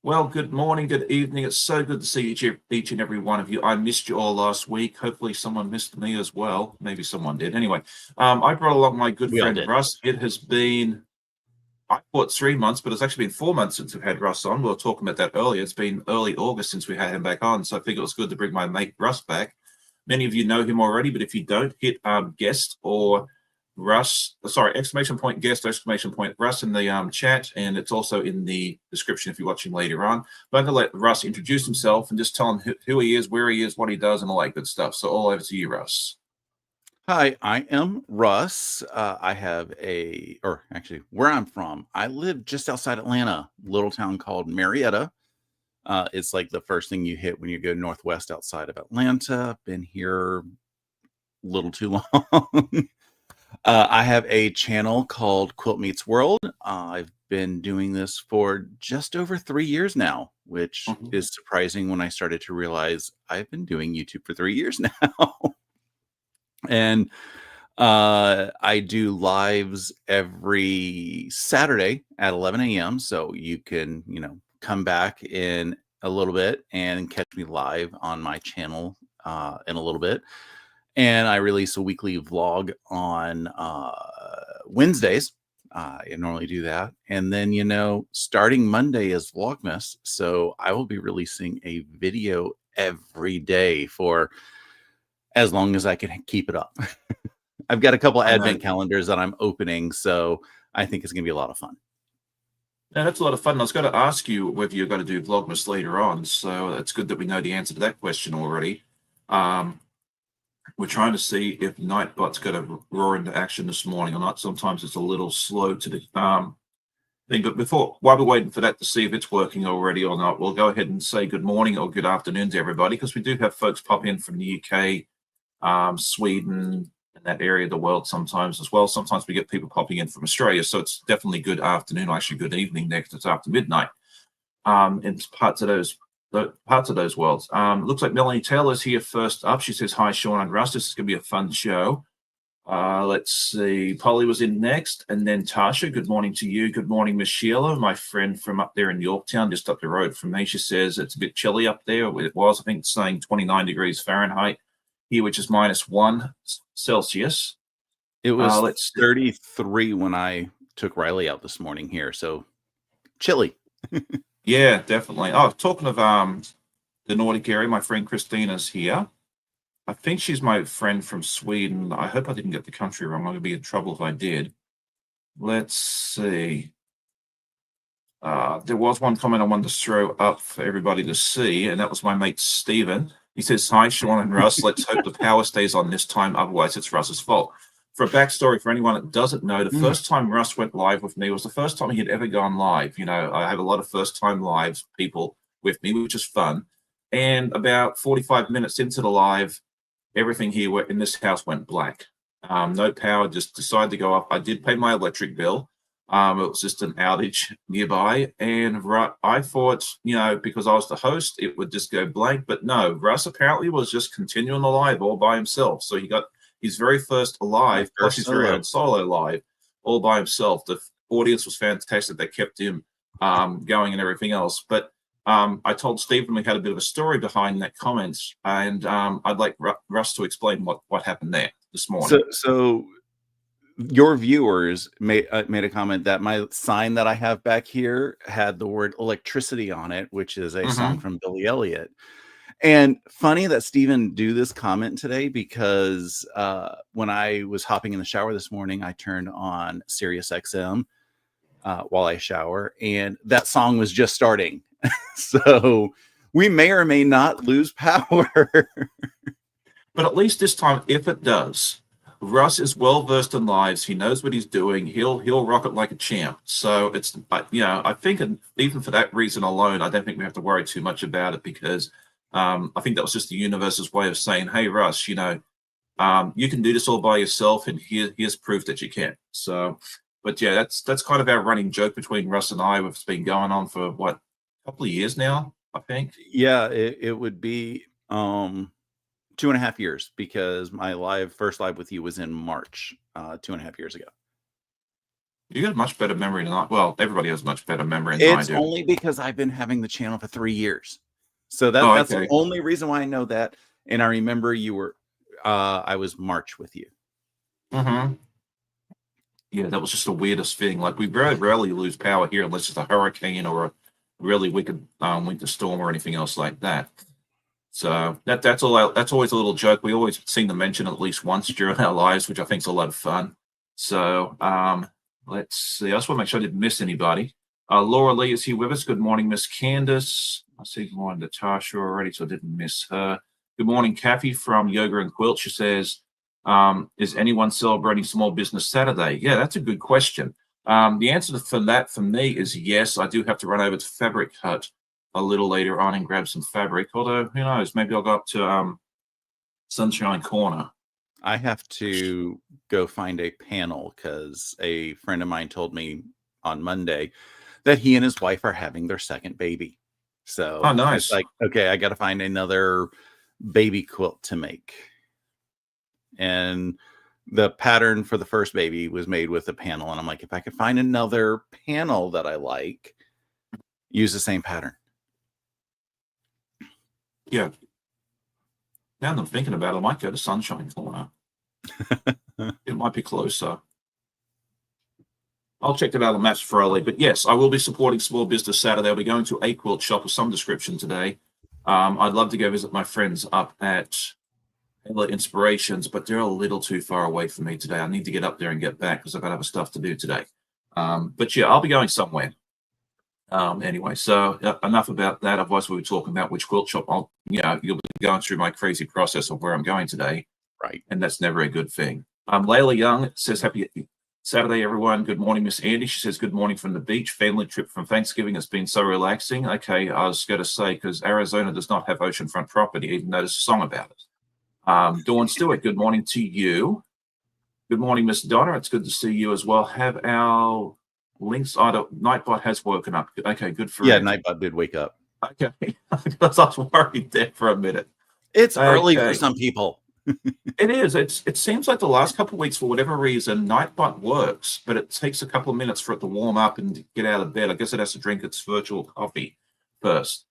Well, good morning, good evening. It's so good to see each and every one of you. I missed you all last week. Hopefully, someone missed me as well. Maybe someone did. Anyway, I brought along my good We all friend did. Russ. It has been, I thought 3 months, but it's actually been 4 months since we've had Russ on. We were talking about that earlier. It's been early August since we had him back on. So I figured it was good to bring my mate Russ back. Many of you know him already, but if you don't, hit guest or Russ, sorry, exclamation point guest, exclamation point Russ in the chat, and it's also in the description if you're watching later on. But I'm going to let Russ introduce himself and just tell him who he is, where he is, what he does, and all that good stuff. So all over to you, Russ. Hi, I am Russ. I have or actually, where I'm from, I live just outside Atlanta, little town called Marietta. It's like the first thing you hit when you go northwest outside of Atlanta. Been here a little too long. I have a channel called Quilt Meets World. I've been doing this for just over 3 years now, which Mhm. is surprising when I started to realize I've been doing YouTube for 3 years now. And I do lives every Saturday at 11 a.m. So you can, come back in a little bit and catch me live on my channel in a little bit. And I release a weekly vlog on Wednesdays. I normally do that. And then, starting Monday is Vlogmas. So I will be releasing a video every day for as long as I can keep it up. I've got a couple I know. advent calendars that I'm opening, so I think it's going to be a lot of fun. Yeah, that's a lot of fun. I was going to ask you whether you're going to do Vlogmas later on, so it's good that we know the answer to that question already. Um, we're trying to see if Nightbot's going to roar into action this morning or not. Sometimes it's a little slow to the thing. But while we're waiting for that to see if it's working already or not, we'll go ahead and say good morning or good afternoon to everybody, because we do have folks pop in from the UK, Sweden, and that area of the world sometimes as well. Sometimes we get people popping in from Australia, so it's definitely good afternoon, or actually good evening next. It's after midnight in parts of those worlds. Looks like Melanie Taylor's here first up. She says, hi, Sean and Russ. This is going to be a fun show. Let's see. Polly was in next, and then Tasha. Good morning to you. Good morning, Miss Sheila, my friend from up there in Yorktown, just up the road from me. She says it's a bit chilly up there. It was, I think, it's saying 29 degrees Fahrenheit here, which is -1 Celsius. It was Let's see. 33 when I took Riley out this morning here, so chilly. Yeah, definitely. Oh, talking of the Nordic area, my friend Christina's here. I think she's my friend from Sweden. I hope I didn't get the country wrong. I'm going to be in trouble if I did. Let's see. There was one comment I wanted to throw up for everybody to see, and that was my mate Stephen. He says, hi, Sean and Russ. Let's hope the power stays on this time. Otherwise, it's Russ's fault. For a backstory, for anyone that doesn't know, the first time Russ went live with me was the first time he had ever gone live. You know, I have a lot of first time lives people with me, which is fun. And about 45 minutes into the live, everything here in this house went black. No power, just decided to go up. I did pay my electric bill. It was just an outage nearby. And I thought, because I was the host, it would just go blank. But no, Russ apparently was just continuing the live all by himself. So he got his very first My live, plus first his very solo. own solo live, all by himself. The audience was fantastic. They kept him going and everything else. But I told Stephen we had a bit of a story behind that comment, and I'd like Russ to explain what happened there this morning. So your viewers made a comment that my sign that I have back here had the word electricity on it, which is a song Mm-hmm. from Billy Elliot. And funny that Steven do this comment today, because when I was hopping in the shower this morning, I turned on Sirius XM while I shower, and that song was just starting. So we may or may not lose power. But at least this time, if it does, Russ is well versed in lives. He knows what he's doing. He'll rock it like a champ. So it's I think even for that reason alone, I don't think we have to worry too much about it, because I think that was just the universe's way of saying, hey Russ, you can do this all by yourself, and here's proof that you can. So, but yeah, that's kind of our running joke between Russ and I. It's been going on for what, a couple of years now, I think. Yeah, it would be 2.5 years, because my first live with you was in March, 2.5 years ago. You got much better memory than I. Well, everybody has much better memory than I It's do. only because I've been having the channel for 3 years. So Oh, that's the okay. only reason why I know that. And I remember you were I was March with you. Mm-hmm. Yeah, that was just the weirdest thing. Like we very rarely lose power here unless it's a hurricane or a really wicked winter storm or anything else like that. So that's all. That's always a little joke. We always seem to mention at least once during our lives, which I think is a lot of fun. So let's see. I just want to make sure I didn't miss anybody. Laura Lee is here with us. Good morning, Miss Candace. I see good morning Natasha already, so I didn't miss her. Good morning, Kathy from Yoga and Quilt. She says, "Is anyone celebrating Small Business Saturday?" Yeah, that's a good question. The answer for that for me is yes. I do have to run over to Fabric Hut a little later on and grab some fabric. Although, who knows? Maybe I'll go up to Sunshine Corner. I have to go find a panel because a friend of mine told me on Monday that he and his wife are having their second baby. Oh, So it's nice. like, okay, I got to find another baby quilt to make. And the pattern for the first baby was made with a panel. And I'm like, if I could find another panel that I like, use the same pattern. Yeah. Now that I'm thinking about it, I might go to Sunshine Corner. It might be closer. I'll check it out on Maps Froley. But yes, I will be supporting Small Business Saturday. I'll be going to a quilt shop of some description today. I'd love to go visit my friends up at Inspirations, but they're a little too far away for me today. I need to get up there and get back because I've got other stuff to do today. But yeah, I'll be going somewhere. Anyway, so enough about that. Otherwise, we were talking about which quilt shop. You'll be going through my crazy process of where I'm going today, Right. and that's never a good thing. Layla Young says, "Happy Saturday, everyone. Good morning, Miss Andy." She says, "Good morning from the beach. Family trip from Thanksgiving has been so relaxing." Okay, I was going to say because Arizona does not have oceanfront property, even though there's a song about it. Dawn Stewart, good morning to you. Good morning, Miss Donna. It's good to see you as well. Have our links either Nightbot has woken up. Okay, good for Yeah, it. Nightbot did wake up. Okay, because I was worried there for a minute. It's early for Okay, some people. it is. It seems like the last couple of weeks, for whatever reason, Nightbot works, but it takes a couple of minutes for it to warm up and get out of bed. I guess it has to drink its virtual coffee first.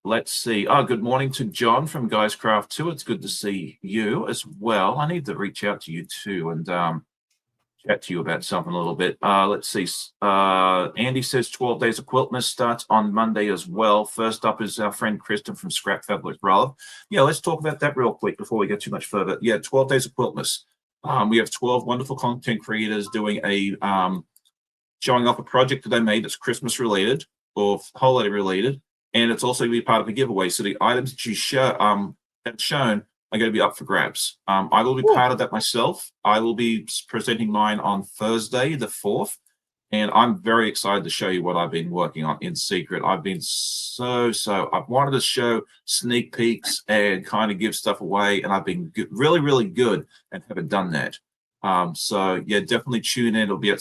Let's see. Oh, good morning to John from Guys Craft 2. It's good to see you as well. I need to reach out to you too and chat to you about something a little bit. Let's see. Andy says 12 Days of Quiltmas starts on Monday as well. First up is our friend Kristen from Scrap Fabric Love. Yeah, let's talk about that real quick before we get too much further. Yeah, 12 Days of Quiltmas. We have 12 wonderful content creators doing a showing off a project that they made that's Christmas related or holiday related, and it's also going to be part of a giveaway. So the items that you show that's shown are going to be up for grabs. I will be part of that myself. I will be presenting mine on Thursday, the 4th, and I'm very excited to show you what I've been working on in secret. I've been I've wanted to show sneak peeks and kind of give stuff away, and I've been really, really good and haven't done that. So yeah, definitely tune in. It'll be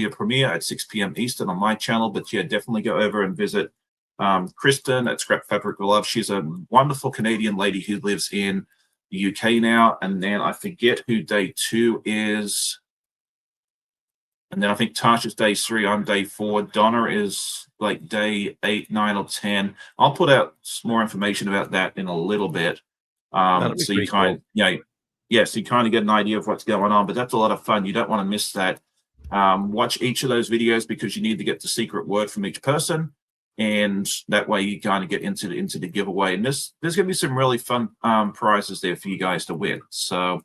a premiere at 6 p.m. Eastern on my channel. But yeah, definitely go over and visit Kristen at Scrap Fabric Love. She's a wonderful Canadian lady who lives in the UK now. And then I forget who day 2 is. And then I think Tasha's day 3. I'm day 4. Donna is like day 8, 9, or 10. I'll put out some more information about that in a little bit. That'll be So you pretty cool. yes, you kind of get an idea of what's going on, but that's a lot of fun. You don't want to miss that. Watch each of those videos because you need to get the secret word from each person, and that way you kind of get into the giveaway. And there's going to be some really fun prizes there for you guys to win. So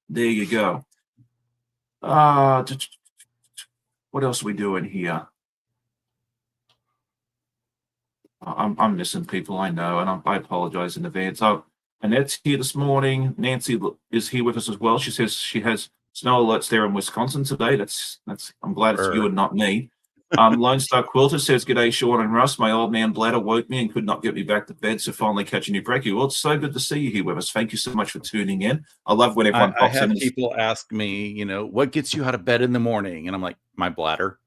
there you go. What else are we doing here? I'm missing people, I know, and I apologize in advance. Oh, Annette's here this morning. Nancy is here with us as well. She says she has snow alerts there in Wisconsin today. That's. I'm glad it's you and not me. Lone Star Quilter says, "G'day, Sean and Russ. My old man bladder woke me and could not get me back to bed, so finally catching you, Brekkie. Well, it's so good to see you here with us. Thank you so much for tuning in. I love when everyone I pops have in. people ask me, what gets you out of bed in the morning? And I'm like, my bladder.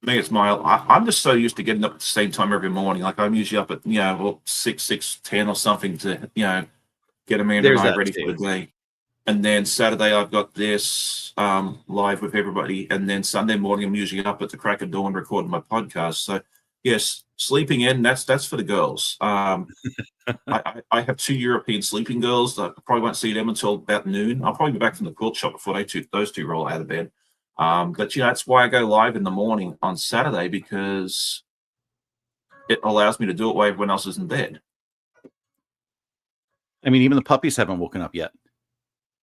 Me, it's I'm just so used to getting up at the same time every morning. Like I'm usually up at 6, 6:10 or something to get Amanda and There's I that ready too. for the day. And then Saturday I've got this live with everybody, and then Sunday morning I'm usually up at the crack of dawn recording my podcast. So yes, sleeping in, that's for the girls. I have 2 European sleeping girls. I probably won't see them until about noon. I'll probably be back from the quilt shop before those two roll out of bed. But that's why I go live in the morning on Saturday, because it allows me to do it while everyone else is in bed. I mean, even the puppies haven't woken up yet.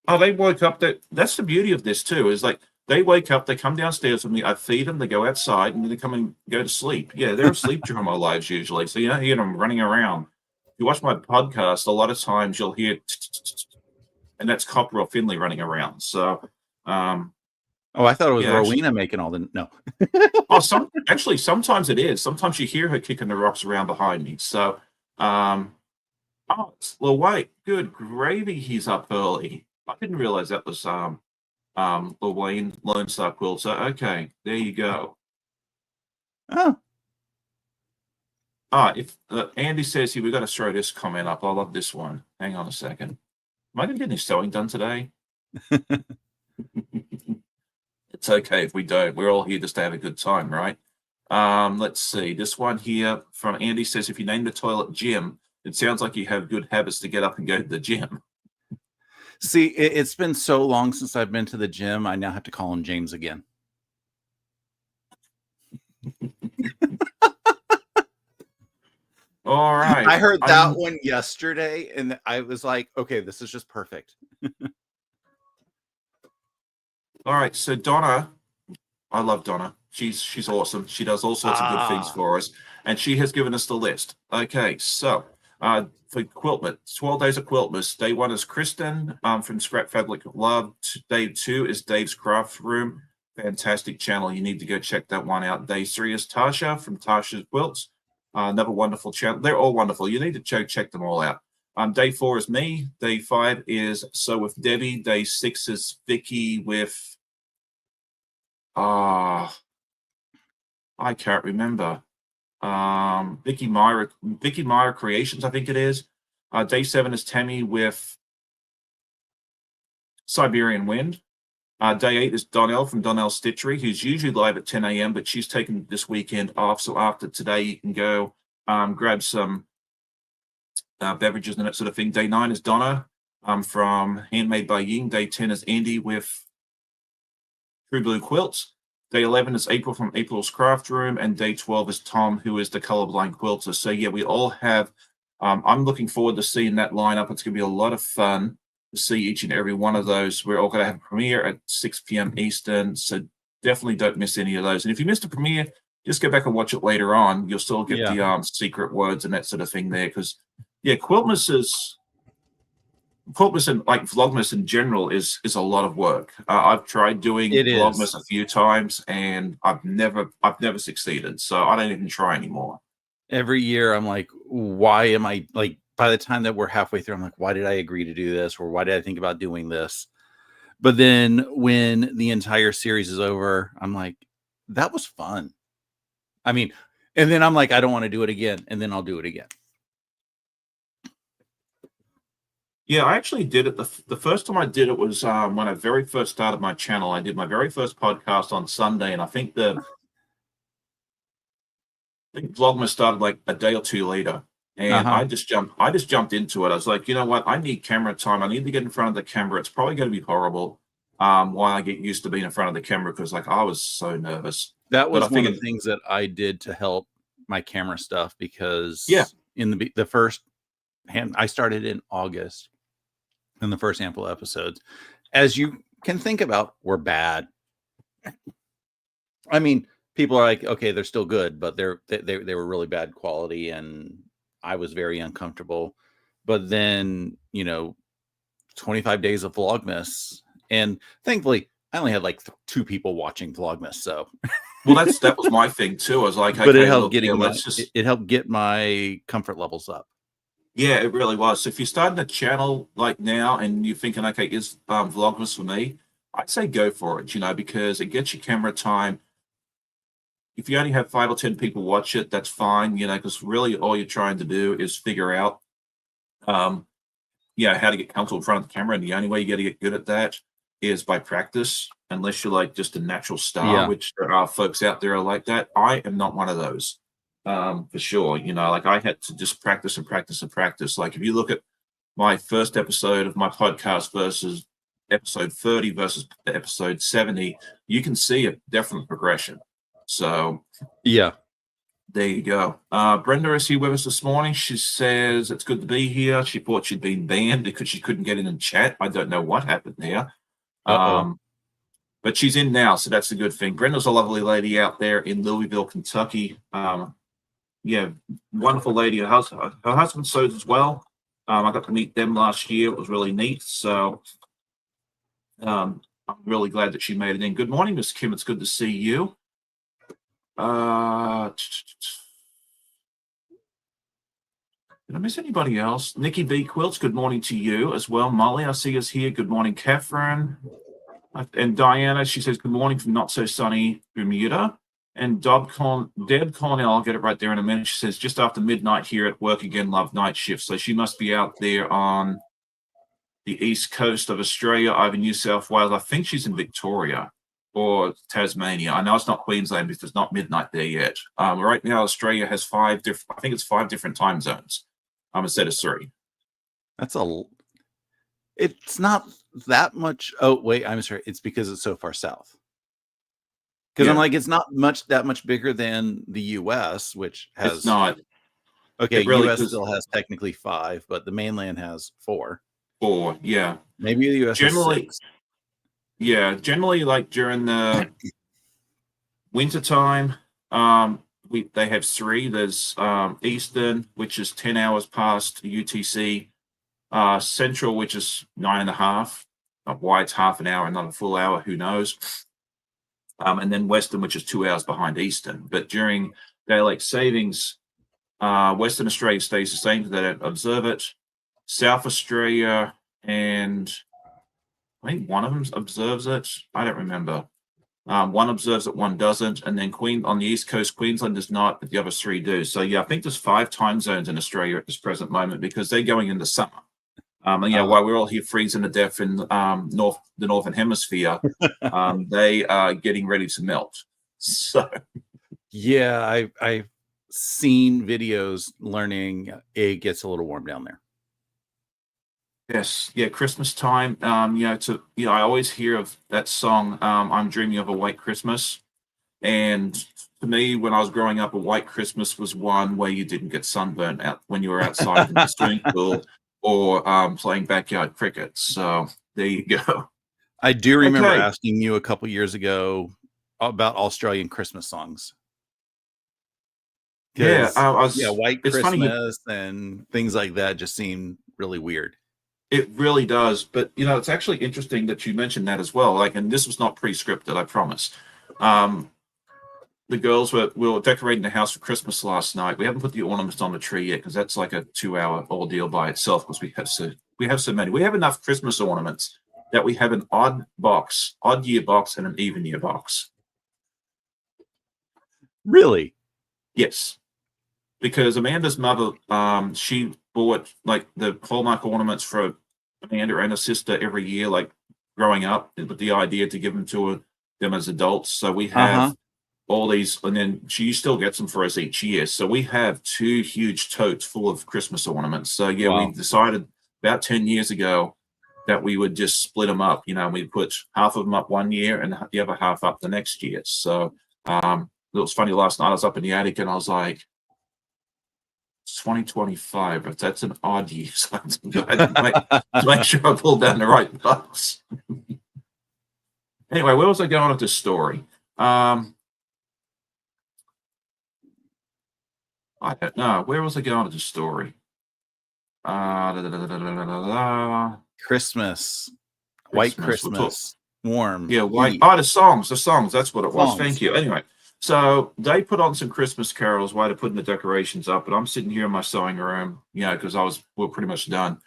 Oh, they woke up. That's the beauty of this too, is like they wake up, they come downstairs with me, I feed them, they go outside, and then they come and go to sleep. Yeah, they're asleep during my lives usually, so you don't hear them running around. If you watch my podcast, a lot of times you'll hear, and that's Copperell Finley running around. So, Oh, I thought it was yeah, actually, Rowena making all the no. actually, sometimes it is. Sometimes you hear her kicking the rocks around behind me. So, oh, it's Lil White. Good gravy, he's up early. I didn't realize that was Lil Wayne Lone Star Quilter. Okay, there you go. Oh, If Andy says here, we've got to throw this comment up. I love this one. Hang on a second. Am I going to get any sewing done today? It's okay if we don't. We're all here just to have a good time, right? Let's see. This one here from Andy says, if you name the toilet Jim, it sounds like you have good habits to get up and go to the gym. see, it's been so long since I've been to the gym. I now have to call him James again. All right. I heard that one yesterday, and I was like, okay, this is just perfect. All right. So Donna, I love Donna. She's awesome. She does all sorts of good things for us, and she has given us the list. Okay, so for Quiltmas, 12 days of Quiltmas. Day 1 is Kristen from Scrap Fabric Love. Day 2 is Dave's Craft Room. Fantastic channel. You need to go check that one out. Day 3 is Tasha from Tasha's Quilts. Another wonderful channel. They're all wonderful. You need to check them all out. Day 4 is me. Day 5 is So with Debbie. Day 6 is Vicky with I can't remember. Vicky Meyer Creations, I think it is. Day 7 is Tammy with Siberian Wind. Day 8 is Donnell from Donnell Stitchery, who's usually live at 10 a.m., but she's taken this weekend off. So after today, you can go grab some beverages and that sort of thing. Day 9 is Donna from Handmade by Ying. Day 10 is Andy with True Blue Quilts. Day 11 is April from April's Craft Room, and day 12 is Tom, who is the colorblind quilter. So yeah, we all have. I'm looking forward to seeing that lineup. It's going to be a lot of fun to see each and every one of those. We're all going to have a premiere at 6 p.m. Eastern, so definitely don't miss any of those. And if you missed a premiere, just go back and watch it later on. You'll still get the secret words and that sort of thing there, because yeah, Quiltmas and like Vlogmas in general is a lot of work. I've tried doing Vlogmas a few times, and I've never succeeded. So I don't even try anymore. Every year, I'm like, why am I like? By the time that we're halfway through, I'm like, why did I agree to do this, or why did I think about doing this? But then when the entire series is over, I'm like, that was fun. I mean, and then I'm like, I don't want to do it again, and then I'll do it again. Yeah, I actually did it. The first time I did it was when I very first started my channel. I did my very first podcast on Sunday, and I think Vlogmas started like a day or two later. And I just jumped into it. I was like, you know what? I need camera time. I need to get in front of the camera. It's probably going to be horrible while I get used to being in front of the camera, because like I was so nervous. That was one of the things that I did to help my camera stuff, because in the first hand, I started in August. In the first handful of episodes, as you can think about, were bad. I mean, people are like, okay, they're still good, but they were really bad quality, and I was very uncomfortable. But then, 25 days of Vlogmas, and thankfully, I only had like 2 people watching Vlogmas. So, well, that was my thing too. I was like, but it helped it helped get my comfort levels up. Yeah, it really was. So if you're starting a channel like now and you're thinking, okay, is Vlogmas for me? I'd say go for it, because it gets you camera time. If you only have 5 or 10 people watch it, that's fine, because really all you're trying to do is figure out how to get comfortable in front of the camera. And the only way you got to get good at that is by practice, unless you're like just a natural star, Yeah. which there are folks out there are like that. I am not one of those, for sure. Like I had to just practice and practice and practice. Like if you look at my first episode of my podcast versus episode 30 versus episode 70, you can see a definite progression. So Yeah. there you go. Brenda is here with us this morning. She says it's good to be here. She thought she'd been banned because she couldn't get in and chat. I don't know what happened there. Uh-oh. But she's in now, so that's a good thing. Brenda's a lovely lady out there in Louisville, Kentucky. Wonderful lady. Her husband sews as well. I got to meet them last year. It was really neat. So I'm really glad that she made it in. Good morning, Miss Kim. It's good to see you. Did I miss anybody else? Nikki B. Quilts, good morning to you as well. Molly, I see us here. Good morning, Catherine. And Diana, she says, good morning from not so sunny Bermuda. And Deb Cornell, I'll get it right there in a minute. She says, just after midnight here at work again, love night shift. So she must be out there on the east coast of Australia, either New South Wales. I think she's in Victoria or Tasmania. I know it's not Queensland because it's not midnight there yet. Right now, Australia has five different time zones instead of 3. It's not that much. Oh, wait, I'm sorry. It's because it's so far south. Because I'm like, it's not that much bigger than the U.S., which has. It's not. Okay, U.S. still has technically 5, but the mainland has 4. 4, yeah. Maybe the U.S. Generally, has 6. Yeah, generally, like during the winter time, they have 3. There's Eastern, which is 10 hours past UTC. Central, which is 9.5. Why it's half an hour and not a full hour, who knows? And then Western, which is 2 hours behind Eastern. But during daylight savings, Western Australia stays the same, they don't observe it. South Australia, and I think one of them observes it. I don't remember. One observes it, one doesn't. And then on the East Coast, Queensland does not, but the other 3 do. So, yeah, I think there's 5 time zones in Australia at this present moment because they're going into summer. While we're all here freezing to death in the Northern Hemisphere, they are getting ready to melt. So, yeah, I've seen videos learning it gets a little warm down there. Yes, yeah, Christmas time. I always hear of that song, "I'm Dreaming of a White Christmas," and to me, when I was growing up, a white Christmas was one where you didn't get sunburned out when you were outside in the swimming pool or playing backyard cricket. So there you go. I do remember asking you a couple years ago about Australian Christmas songs. Yeah, White Christmas and things like that just seem really weird. It really does, but it's actually interesting that you mentioned that as well. And this was not pre-scripted, I promise. The girls we were decorating the house for Christmas last night. We haven't put the ornaments on the tree yet because that's like a 2-hour ordeal by itself because we have so many. We have enough Christmas ornaments that we have an odd year box, and an even year box. Really? Yes. Because Amanda's mother, she bought like the Hallmark ornaments for Amanda and her sister every year, like growing up, with the idea to give them to them as adults. So we have all these, and then she still gets them for us each year. So we have 2 huge totes full of Christmas ornaments. So we decided about 10 years ago that we would just split them up. We'd put half of them up one year and the other half up the next year. So it was funny. Last night I was up in the attic and I was like, it's 2025, but that's an odd year. So I had to make sure I pulled down the right box. Anyway, where was I going with this story? I don't know. Where was I going with this story? Christmas. White Christmas. Warm. Yeah, white. The songs. That's what it was. Thank you. Anyway. So they put on some Christmas carols while they're putting the decorations up, and I'm sitting here in my sewing room, because we're pretty much done.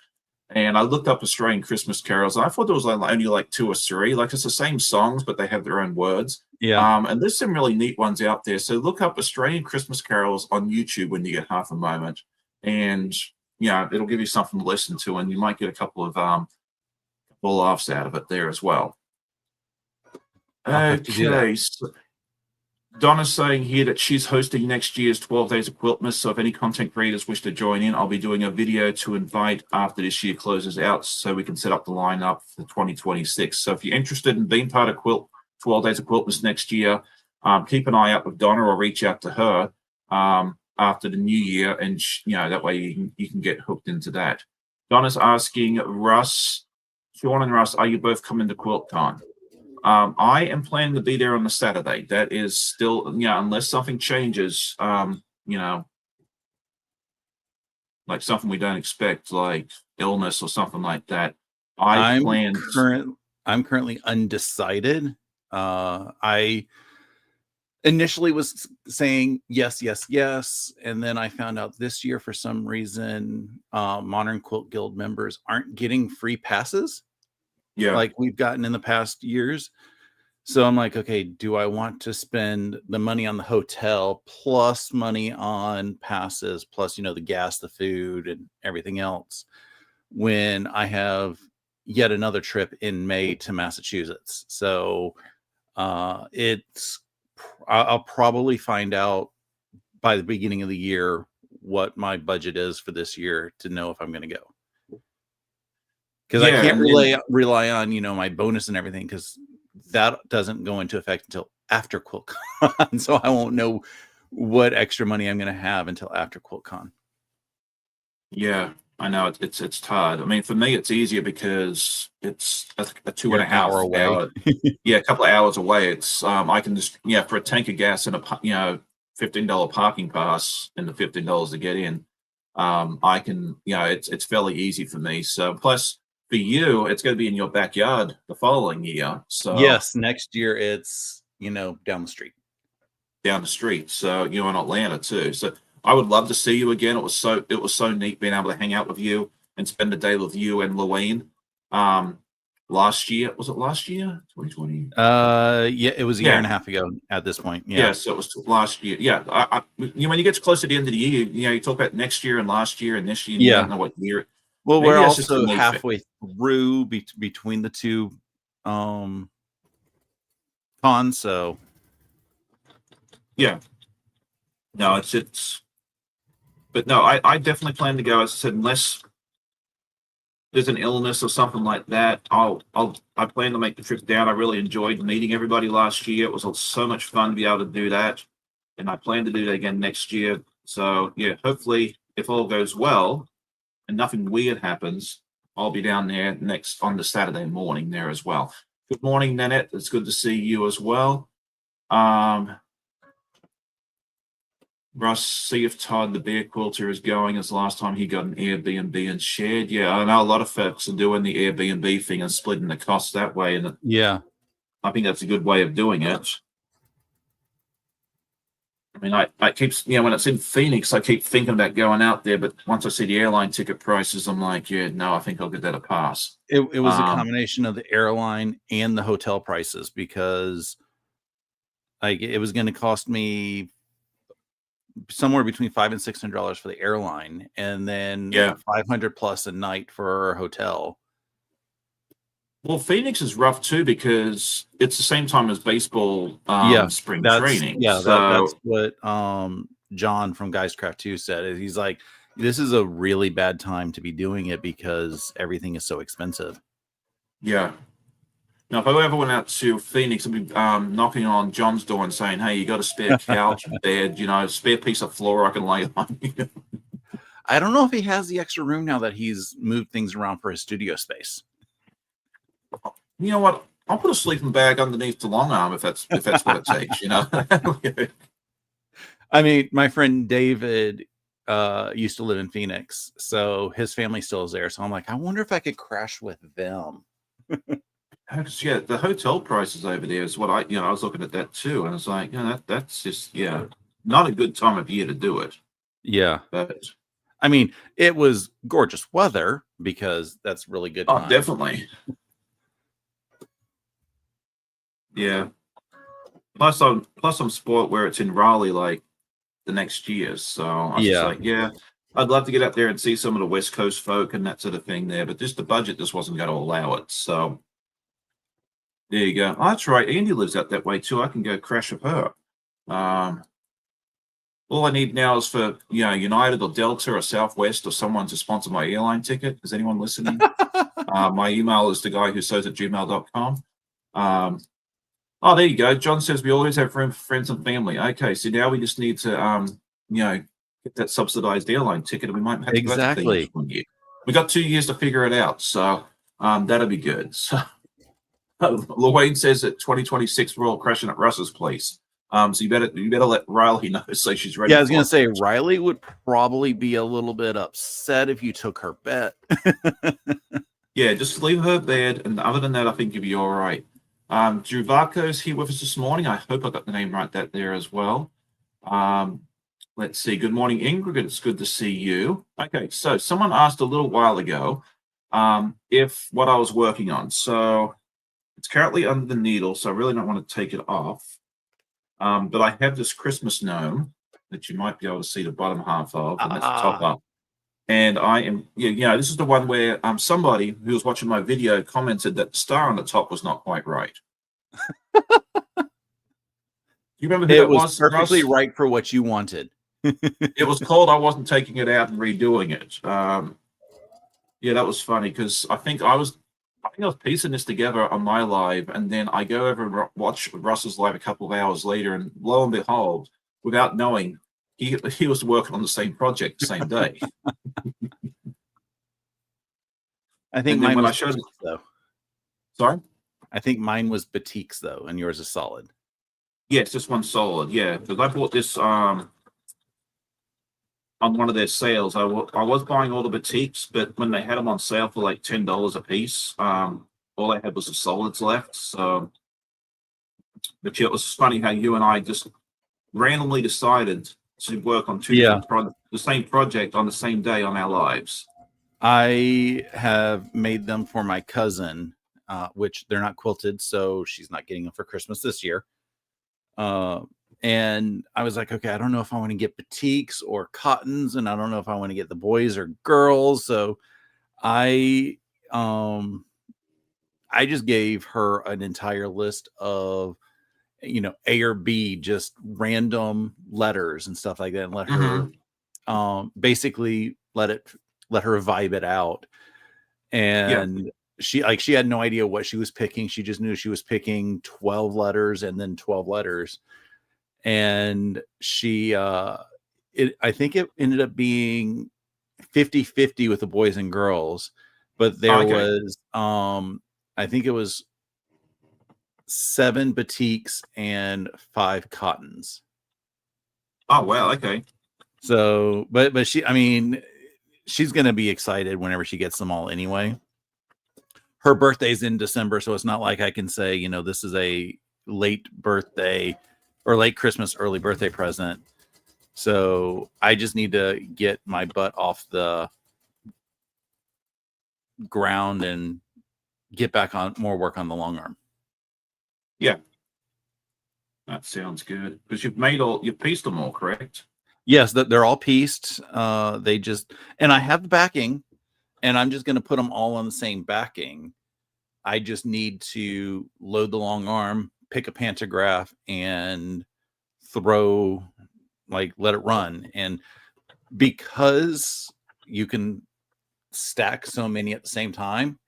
And I looked up Australian Christmas carols, and I thought there was only like 2 or 3. Like it's the same songs, but they have their own words. Yeah. And there's some really neat ones out there. So look up Australian Christmas carols on YouTube when you get half a moment, and it'll give you something to listen to, and you might get a couple of laughs out of it there as well. I'll have to do that. Okay, so Donna's saying here that she's hosting next year's 12 Days of Quiltmas. So if any content creators wish to join in, I'll be doing a video to invite after this year closes out so we can set up the lineup for 2026. So if you're interested in being part of 12 Days of Quiltmas next year, keep an eye out with Donna or reach out to her after the new year. And, that way you can get hooked into that. Donna's asking Russ, Sean and Russ, are you both coming to QuiltCon? I am planning to be there on the Saturday. That is still, unless something changes, like something we don't expect, like illness or something like that. I'm currently undecided. I initially was saying yes, and then I found out this year for some reason, Modern Quilt Guild members aren't getting free passes. Yeah, like we've gotten in the past years. So I'm like, okay, do I want to spend the money on the hotel plus money on passes, plus, the gas, the food, and everything else when I have yet another trip in May to Massachusetts? So I'll probably find out by the beginning of the year what my budget is for this year to know if I'm going to go. Because I can't rely on, my bonus and everything, because that doesn't go into effect until after QuiltCon. So I won't know what extra money I'm going to have until after QuiltCon. Yeah, I know it's hard. I mean, for me, it's easier because it's a 2.5 hour away. Yeah, a couple of hours away. It's I can just for a tank of gas and a $15 parking pass and the $15 to get in. I can it's fairly easy for me. So plus, for you, it's going to be in your backyard the following year. So yes, next year it's down the street. So in Atlanta too. So I would love to see you again. It was so neat being able to hang out with you and spend a day with you and Louane. Last year, was it last year? 2020? Yeah, it was a year and a half ago at this point. Yeah, so it was last year. Yeah, when you get close to the end of the year, you talk about next year and last year and this year. And you don't know what year. Well, maybe we're also halfway through between the two cons, so yeah. No, it's but no, I definitely plan to go. As I said, unless there's an illness or something like that, I plan to make the trip down. I really enjoyed meeting everybody last year. It was so much fun to be able to do that, and I plan to do that again next year. So yeah, hopefully, if all goes well and nothing weird happens, I'll be down there on the Saturday morning there as well. Good morning, Nanette. It's good to see you as well. Russ, see if Todd the bear quilter is going, as last time he got an Airbnb and shared. Yeah, I know a lot of folks are doing the Airbnb thing and splitting the costs that way. And I think that's a good way of doing it. I mean, I keep, when it's in Phoenix, I keep thinking about going out there, but once I see the airline ticket prices, I'm like, no, I think I'll get that a pass. It was a combination of the airline and the hotel prices, because it was going to cost me somewhere between $500 and $600 for the airline, and then $500 plus a night for our hotel. Well, Phoenix is rough too because it's the same time as baseball spring training. Yeah, that's what John from Guys Craft 2 said. He's like, this is a really bad time to be doing it because everything is so expensive. Yeah. Now, if I ever went out to Phoenix, I'd be knocking on John's door and saying, hey, you got a spare couch, bed, spare piece of floor I can lay on. I don't know if he has the extra room now that he's moved things around for his studio space. You know what? I'll put a sleeping bag underneath the long arm if that's what it takes, I mean, my friend David used to live in Phoenix, so his family still is there. So I'm like, I wonder if I could crash with them. Yeah, the hotel prices over there is what I was looking at that too, and it's like, that's just not a good time of year to do it. Yeah, but I mean, it was gorgeous weather because that's really good. Oh, definitely. Yeah. Plus, I'm spoiled where it's in Raleigh like the next year, so I was just like, I'd love to get up there and see some of the West Coast folk and that sort of thing there, but just the budget just wasn't going to allow it. So there you go. Oh, that's right. Andy lives out that way too. I can go crash with her. Um, all I need now is for United or Delta or Southwest or someone to sponsor my airline ticket. Is anyone listening? My email is the guy who sews at gmail.com. Oh, there you go. John says we always have room for friends and family. Okay, so now we just need to get that subsidized airline ticket, and we might have to go to the 1 year. We got 2 years to figure it out, so that'll be good. So Lorraine says that 2026 we're all crashing at Russ's place. So you better let Riley know so she's ready. Yeah, I was gonna say Riley would probably be a little bit upset if you took her bet. Yeah, just leave her bed, and other than that, I think you'll be all right. Druvako's here with us this morning. I hope I got the name right there as well. Let's see. Good morning, Ingrid. It's good to see you. Okay, so someone asked a little while ago if what I was working on. So it's currently under the needle, so I really don't want to take it off. But I have this Christmas gnome that you might be able to see the bottom half of, and that's the top up. And I am, this is the one where somebody who was watching my video commented that the star on the top was not quite right. You remember who it that was? Perfectly Russ? Right for what you wanted. It was called I wasn't taking it out and redoing it. Yeah, that was funny because I think I was piecing this together on my live, and then I go over and watch Russ's live a couple of hours later, and lo and behold, without knowing, he was working on the same project the same day. I think mine was batiks, though. Sorry? I think mine was batiks, though, and yours is solid. Yes, this one's solid, yeah. Because I bought this on one of their sales. I was buying all the batiks, but when they had them on sale for like $10 a piece, all I had was the solids left. So, but it was funny how you and I just randomly decided to work on the same project on the same day on our lives. I have made them for my cousin, which they're not quilted, so she's not getting them for Christmas this year. And I was like, okay, I don't know if I want to get batiks or cottons, and I don't know if I want to get the boys or girls. So I just gave her an entire list of A or B, just random letters and stuff like that, and let her basically let her vibe it out. And she had no idea what she was picking. She just knew she was picking 12 letters and then 12 letters. And she I think it ended up being 50-50 with the boys and girls, but there was I think it was 7 batiks and 5 cottons. Oh wow, okay. So but she's gonna be excited whenever she gets them all anyway. Her birthday's in December, so it's not like I can say, this is a late birthday or late Christmas, early birthday present. So I just need to get my butt off the ground and get back on more work on the long arm. Yeah. That sounds good. Because you've pieced them all, correct? Yes, they're all pieced. And I have the backing, and I'm just going to put them all on the same backing. I just need to load the long arm, pick a pantograph, and let it run. And because you can stack so many at the same time,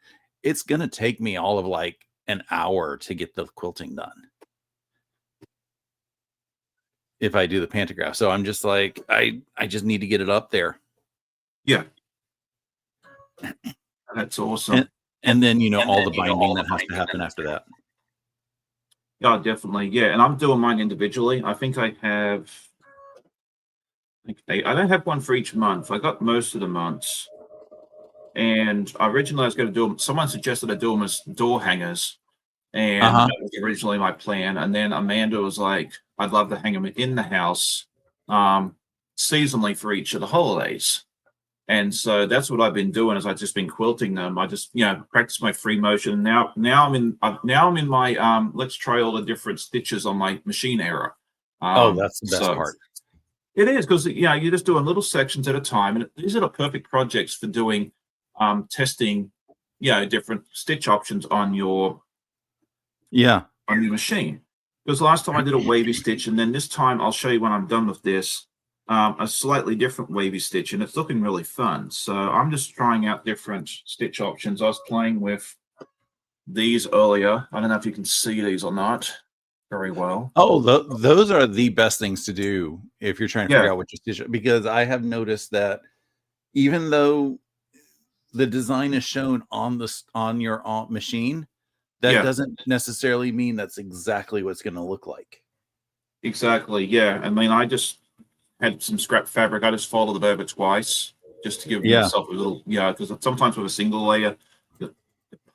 it's going to take me all of like an hour to get the quilting done if I do the pantograph. So I'm just like, I just need to get it up there. Yeah. That's awesome. And then, all the binding that has to happen after that. Yeah, definitely. Yeah. And I'm doing mine individually. I think I have, I don't have one for each month. I got most of the months. And originally I was going to do them. Someone suggested I do them as door hangers. And that was originally my plan. And then Amanda was like, I'd love to hang them in the house seasonally for each of the holidays. And so that's what I've been doing is I've just been quilting them. I just, practice my free motion. Now I'm in my let's try all the different stitches on my machine era. That's the best part. It is because you're just doing little sections at a time, and these are the perfect projects for doing testing, different stitch options on your Yeah. machine. Because last time I did a wavy stitch, and then this time I'll show you when I'm done with this, a slightly different wavy stitch, and it's looking really fun. So I'm just trying out different stitch options. I was playing with these earlier. I don't know if you can see these or not very well. Oh, those are the best things to do if you're trying to figure Yeah, out what your stitch, because I have noticed that even though the design is shown on your machine, that yeah, doesn't necessarily mean that's exactly what it's going to look like. exactly. Yeah, I mean, I just had some scrap fabric. I just folded it over twice just to give Yeah. myself a little, because sometimes with a single layer, it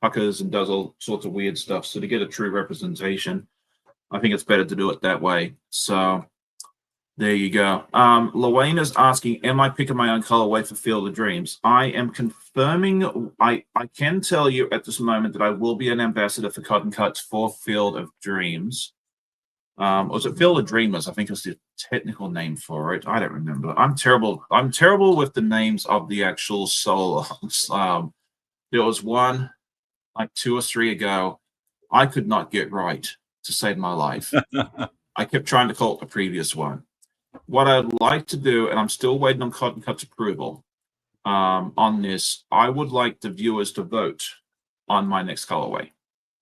puckers and does all sorts of weird stuff. So to get a true representation, I think it's better to do it that way. So there you go. Luane is asking, am I picking my own colorway for Field of Dreams? I am confirming, I can tell you at this moment that I will be an ambassador for Cotton Cuts for Field of Dreams. Or was it Field of Dreamers? I think it's the technical name for it. I don't remember. I'm terrible. I'm terrible with the names of the actual solos. There was one like 2 or 3 ago. I could not get right to save my life. I kept trying to call it the previous one. What I'd like to do, and I'm still waiting on Cotton Cut's approval on this, I would like the viewers to vote on my next colorway.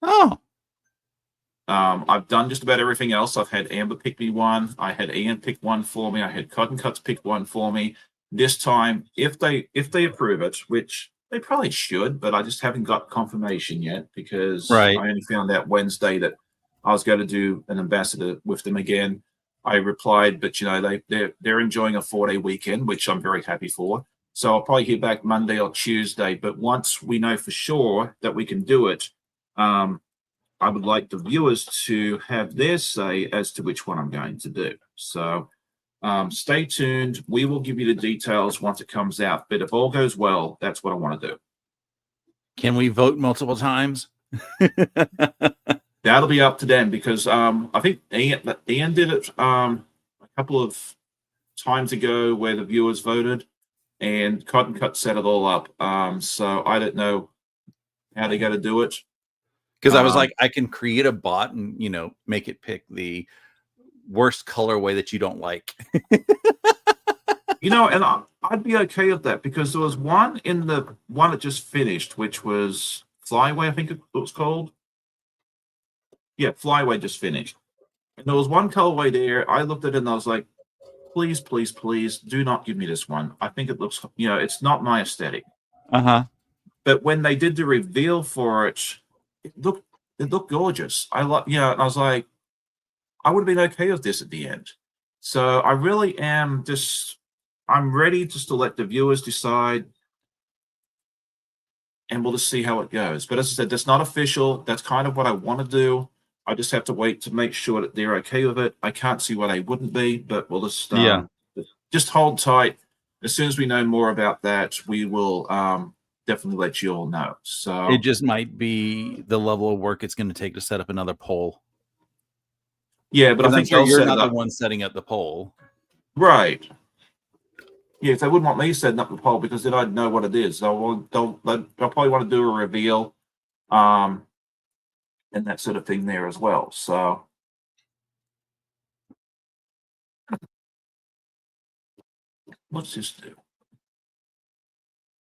Oh, I've done just about everything else. I've had Amber pick me one. I had Ian pick one for me. I had Cotton Cuts pick one for me. This time, if they approve it, which they probably should, but I just haven't got confirmation yet because right. I only found out Wednesday that I was going to do an ambassador with them again. I replied, but they're enjoying a 4-day weekend, which I'm very happy for. So I'll probably hear back Monday or Tuesday. But once we know for sure that we can do it, I would like the viewers to have their say as to which one I'm going to do. So stay tuned. We will give you the details once it comes out. But if all goes well, that's what I want to do. Can we vote multiple times? That'll be up to them because I think Ian did it a couple of times ago where the viewers voted and Cotton Cut set it all up. So I don't know how they're going to do it. Because I was like, I can create a bot and make it pick the worst colorway that you don't like. And I'd be okay with that because there was one in the one that just finished, which was Flyway, I think it was called. Yeah, Flyway just finished. And there was one colorway there. I looked at it and I was like, please, please, please do not give me this one. I think it looks, it's not my aesthetic. Uh-huh. But when they did the reveal for it, it looked gorgeous. I like, and I was like, I would have been okay with this at the end. So I really am I'm ready just to let the viewers decide and we'll just see how it goes. But as I said, that's not official. That's kind of what I want to do. I just have to wait to make sure that they're okay with it. I can't see why they wouldn't be, but we'll just hold tight. As soon as we know more about that, we will definitely let you all know. So it just might be the level of work it's going to take to set up another poll. Yeah, but I think you're not the one setting up the poll. Right. Yeah, if they wouldn't want me setting up the poll because then I'd know what it is. They'll probably want to do a reveal, and that sort of thing there as well. So let's just do.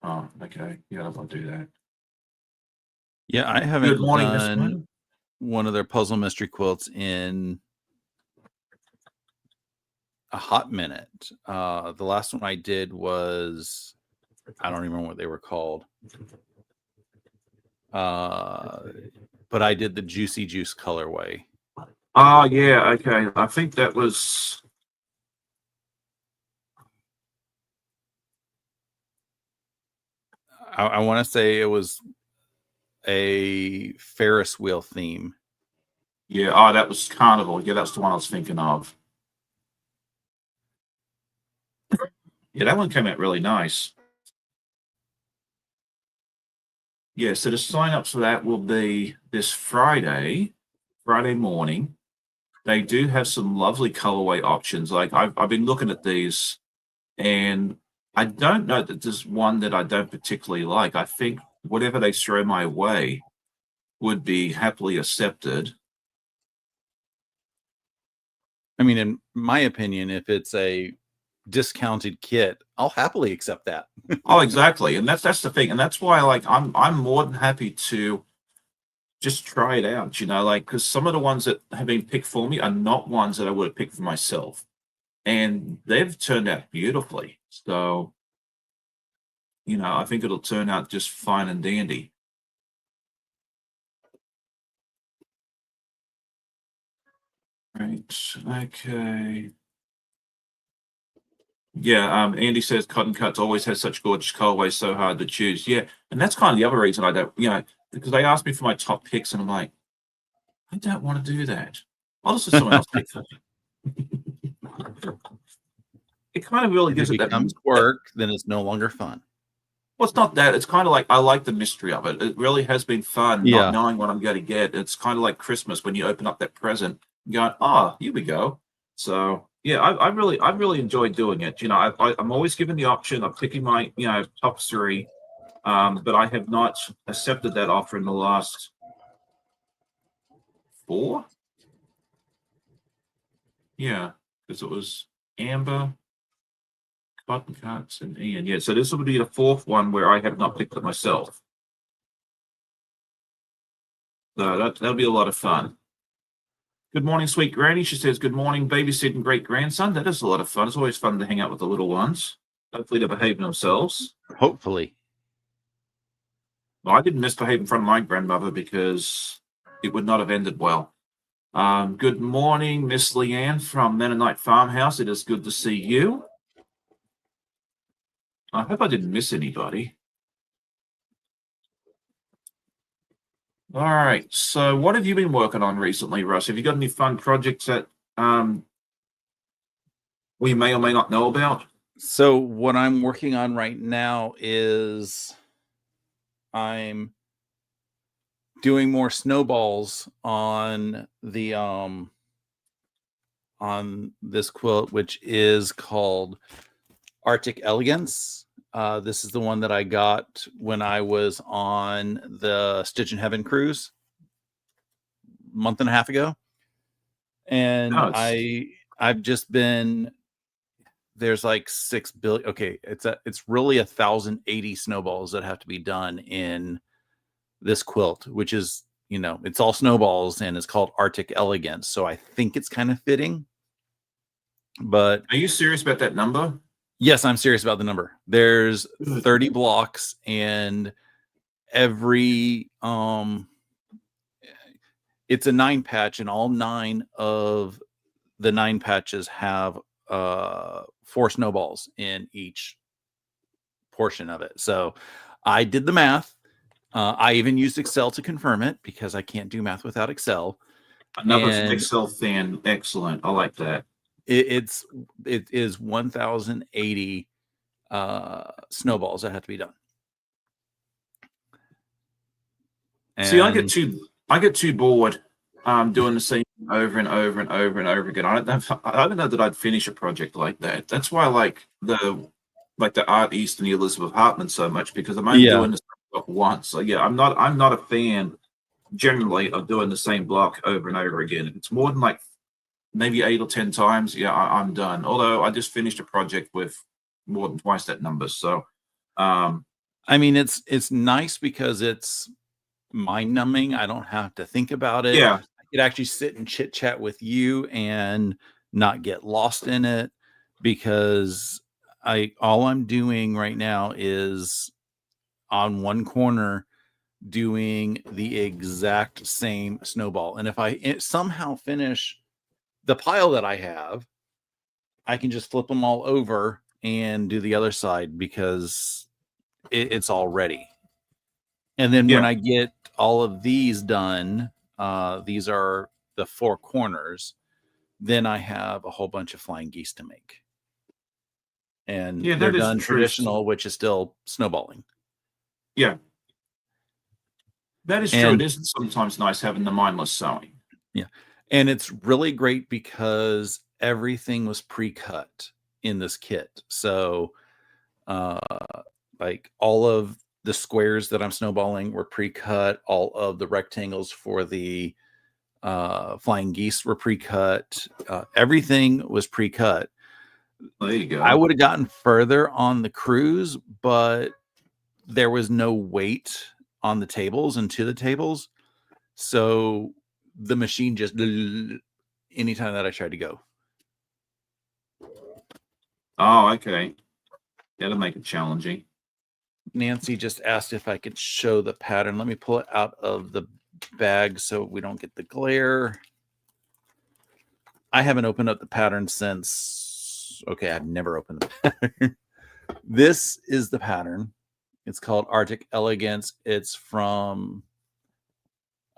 Oh, okay. Yeah, I'll do that. Yeah, I haven't done one of their puzzle mystery quilts in a hot minute. The last one I did was, I don't remember what they were called. But I did the Juicy Juice colorway. Oh, yeah. Okay. I think that was. I want to say it was a Ferris wheel theme. Yeah. Oh, that was Carnival. Yeah, that's the one I was thinking of. Yeah, that one came out really nice. Yeah, so the sign-ups for that will be this Friday morning. they do have some lovely colorway options. Like I've been looking at these, and I don't know that there's one that I don't particularly like. I think whatever they throw my way would be happily accepted. I mean, in my opinion, if it's a discounted kit, I'll happily accept that. Oh, exactly. And that's the thing. And that's why like I'm more than happy to just try it out, like because some of the ones that have been picked for me are not ones that I would have picked for myself. And they've turned out beautifully. So, I think it'll turn out just fine and dandy. Right. Okay. Yeah, Andy says cotton cuts always has such gorgeous colorways, so hard to choose. Yeah, and that's kind of the other reason I don't, because they asked me for my top picks, and I'm like, I don't want to do that. I'll just let someone else pick for me. It kind of really If gives it it that. becomes work, then it's no longer fun. Well, it's not that. It's kind of like I like the mystery of it. It really has been fun not Yeah. knowing what I'm going to get. It's kind of like Christmas when you open up that present, and going, "Oh, here we go." So yeah, I really enjoyed doing it. I'm always given the option of picking my top three, but I have not accepted that offer in the last 4. Yeah, because it was Amber, Cotton Cuts, and Ian. Yeah, so this will be the 4th one where I have not picked it myself. So that'll be a lot of fun. Good morning, sweet granny. She says, good morning, babysitting great grandson. That is a lot of fun. It's always fun to hang out with the little ones. Hopefully they're behaving themselves. Hopefully. Well, I didn't misbehave in front of my grandmother because it would not have ended well. Good morning, Miss Leanne from Mennonite Farmhouse. It is good to see you. I hope I didn't miss anybody. All right. So what have you been working on recently, Russ? Have you got any fun projects that we may or may not know about? So what I'm working on right now is I'm doing more snowballs on the on this quilt, which is called Arctic Elegance. This is the one that I got when I was on the Stitch in Heaven cruise a month and a half ago. And I've just been, there's like 6 billion. Okay. It's really 1,080 snowballs that have to be done in this quilt, which is, it's all snowballs and it's called Arctic Elegance. So I think it's kind of fitting. But are you serious about that number? Yes, I'm serious about the number. There's 30 blocks, and every it's a 9 patch, and all 9 of the 9 patches have 4 snowballs in each portion of it. So I did the math. I even used Excel to confirm it because I can't do math without Excel. Another Excel fan. Excellent. I like that. It is 1,080 snowballs that have to be done. And see, I get too bored doing the same over and over and over and over again. I don't know that I'd finish a project like that. That's why I like the Art East and the Elizabeth Hartman so much, because I'm only doing this block once. So yeah, I'm not a fan generally of doing the same block over and over again. If it's more than like maybe 8 or 10 times, yeah, I'm done. Although I just finished a project with more than twice that number. So I mean, it's nice because it's mind numbing. I don't have to think about it. Yeah. I could actually sit and chit chat with you and not get lost in it, because all I'm doing right now is on one corner doing the exact same snowball. And if I somehow finish the pile that I have, I can just flip them all over and do the other side because it's all ready. And then when I get all of these done, these are the 4 corners, then I have a whole bunch of flying geese to make. And they're done traditional, which is still snowballing. Yeah. That is true. It is sometimes nice having the mindless sewing. Yeah. And it's really great because everything was pre-cut in this kit. So uh like all of the squares that I'm snowballing were pre-cut, all of the rectangles for the flying geese were pre-cut, everything was pre-cut. There you I go. would have gotten further on the cruise, but there was no weight on the tables and to the tables. So the machine just anytime that I tried to go. Oh, okay. That'll make it challenging. Nancy just asked if I could show the pattern. Let me pull it out of the bag so we don't get the glare. I haven't opened up the pattern since, okay, I've never opened the pattern. This is the pattern. It's called Arctic Elegance. It's from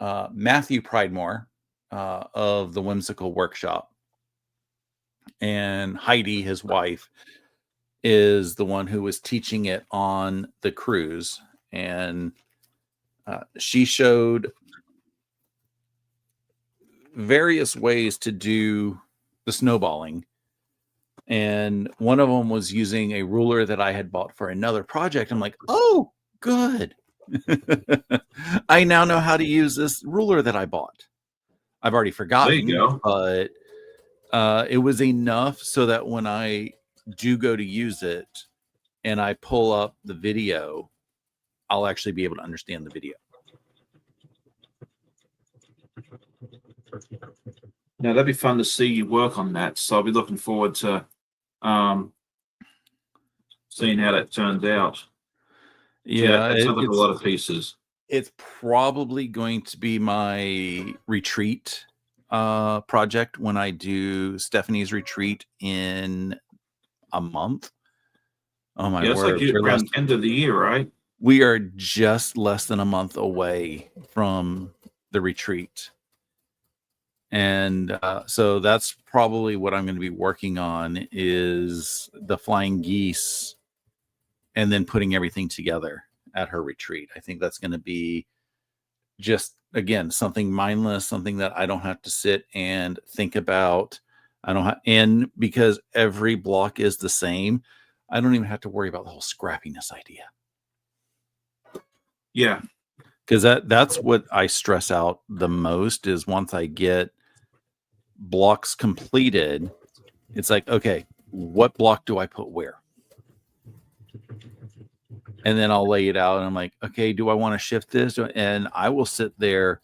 Matthew Pridemore of the Whimsical Workshop. And Heidi, his wife, is the one who was teaching it on the cruise. And she showed various ways to do the snowballing. And one of them was using a ruler that I had bought for another project. I'm like, oh, good. I now know how to use this ruler that I bought. I've already forgotten, There you go. but it was enough so that when I do go to use it and I pull up the video, I'll actually be able to understand the video. Now that'd be fun to see you work on that. So I'll be looking forward to seeing how that turns out. Yeah, that sounds like a lot of pieces. It's probably going to be my retreat project when I do Stephanie's retreat in a month. Oh my It's word. like around the end of the year, right? We are just less than a month away from the retreat. And so that's probably what I'm going to be working on is the flying geese and then putting everything together at her retreat. I think that's going to be just, again, something mindless, something that I don't have to sit and think about. And because every block is the same, I don't even have to worry about the whole scrappiness idea. Yeah. Because that's what I stress out the most is once I get blocks completed, it's like, okay, what block do I put where? And then I'll lay it out and I'm like, okay, do I want to shift this? And I will sit there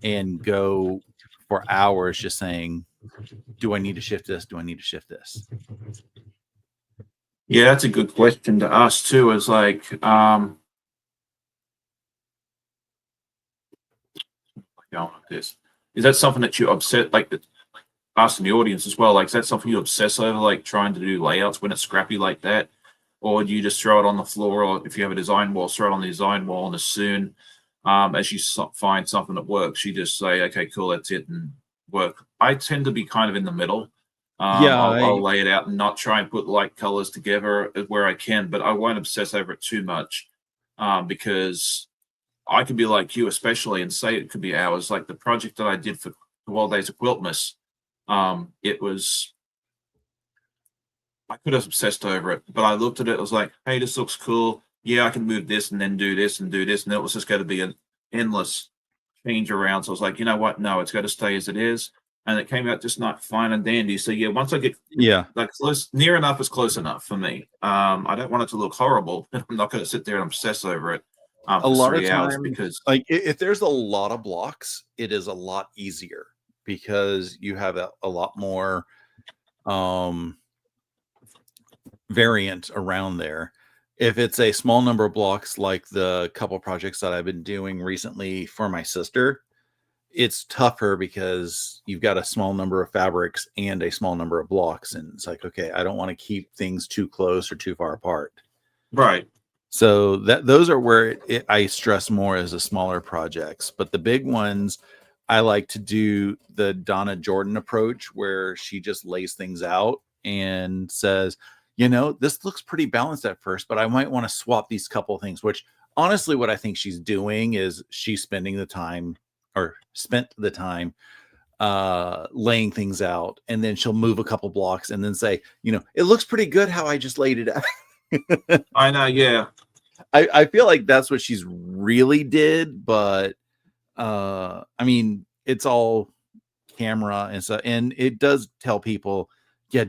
and go for hours just saying, do I need to shift this? Do I need to shift this? Yeah, that's a good question to ask too. Is like, this is that something that you obsess like asking the audience as well? Like, is that something you obsess over, like trying to do layouts when it's scrappy like that, or do you just throw it on the floor, or if you have a design wall, throw it on the design wall, and as soon as you find something that works, you just say, okay, cool, that's it, and work. I tend to be kind of in the middle. I'll lay it out and not try and put light colors together where I can, but I won't obsess over it too much because I could be like you, especially, and say it could be hours. Like the project that I did for 12 Days of Quiltmas, it was, I could have obsessed over it, but I looked at it, I was like, hey, this looks cool. Yeah, I can move this and then do this and do this. And it was just going to be an endless change around. So I was like, you know what? No, it's got to stay as it is. And it came out just not fine and dandy. So yeah, once I get like close, near enough is close enough for me. I don't want it to look horrible. I'm not going to sit there and obsess over it a lot of 3 hours times, because like if there's a lot of blocks, it is a lot easier because you have a lot more variant around there. If it's a small number of blocks, like the couple projects that I've been doing recently for my sister, it's tougher because you've got a small number of fabrics and a small number of blocks. And it's like, okay, I don't want to keep things too close or too far apart. Right. So those are where I stress more as the smaller projects, but the big ones, I like to do the Donna Jordan approach where she just lays things out and says, you know, this looks pretty balanced at first, but I might want to swap these couple of things, which honestly, what I think she's doing is she's spent the time laying things out, and then she'll move a couple blocks and then say, it looks pretty good how I just laid it out. I know, yeah. I feel like that's what she's really did, but I mean, it's all camera and stuff, and it does tell people,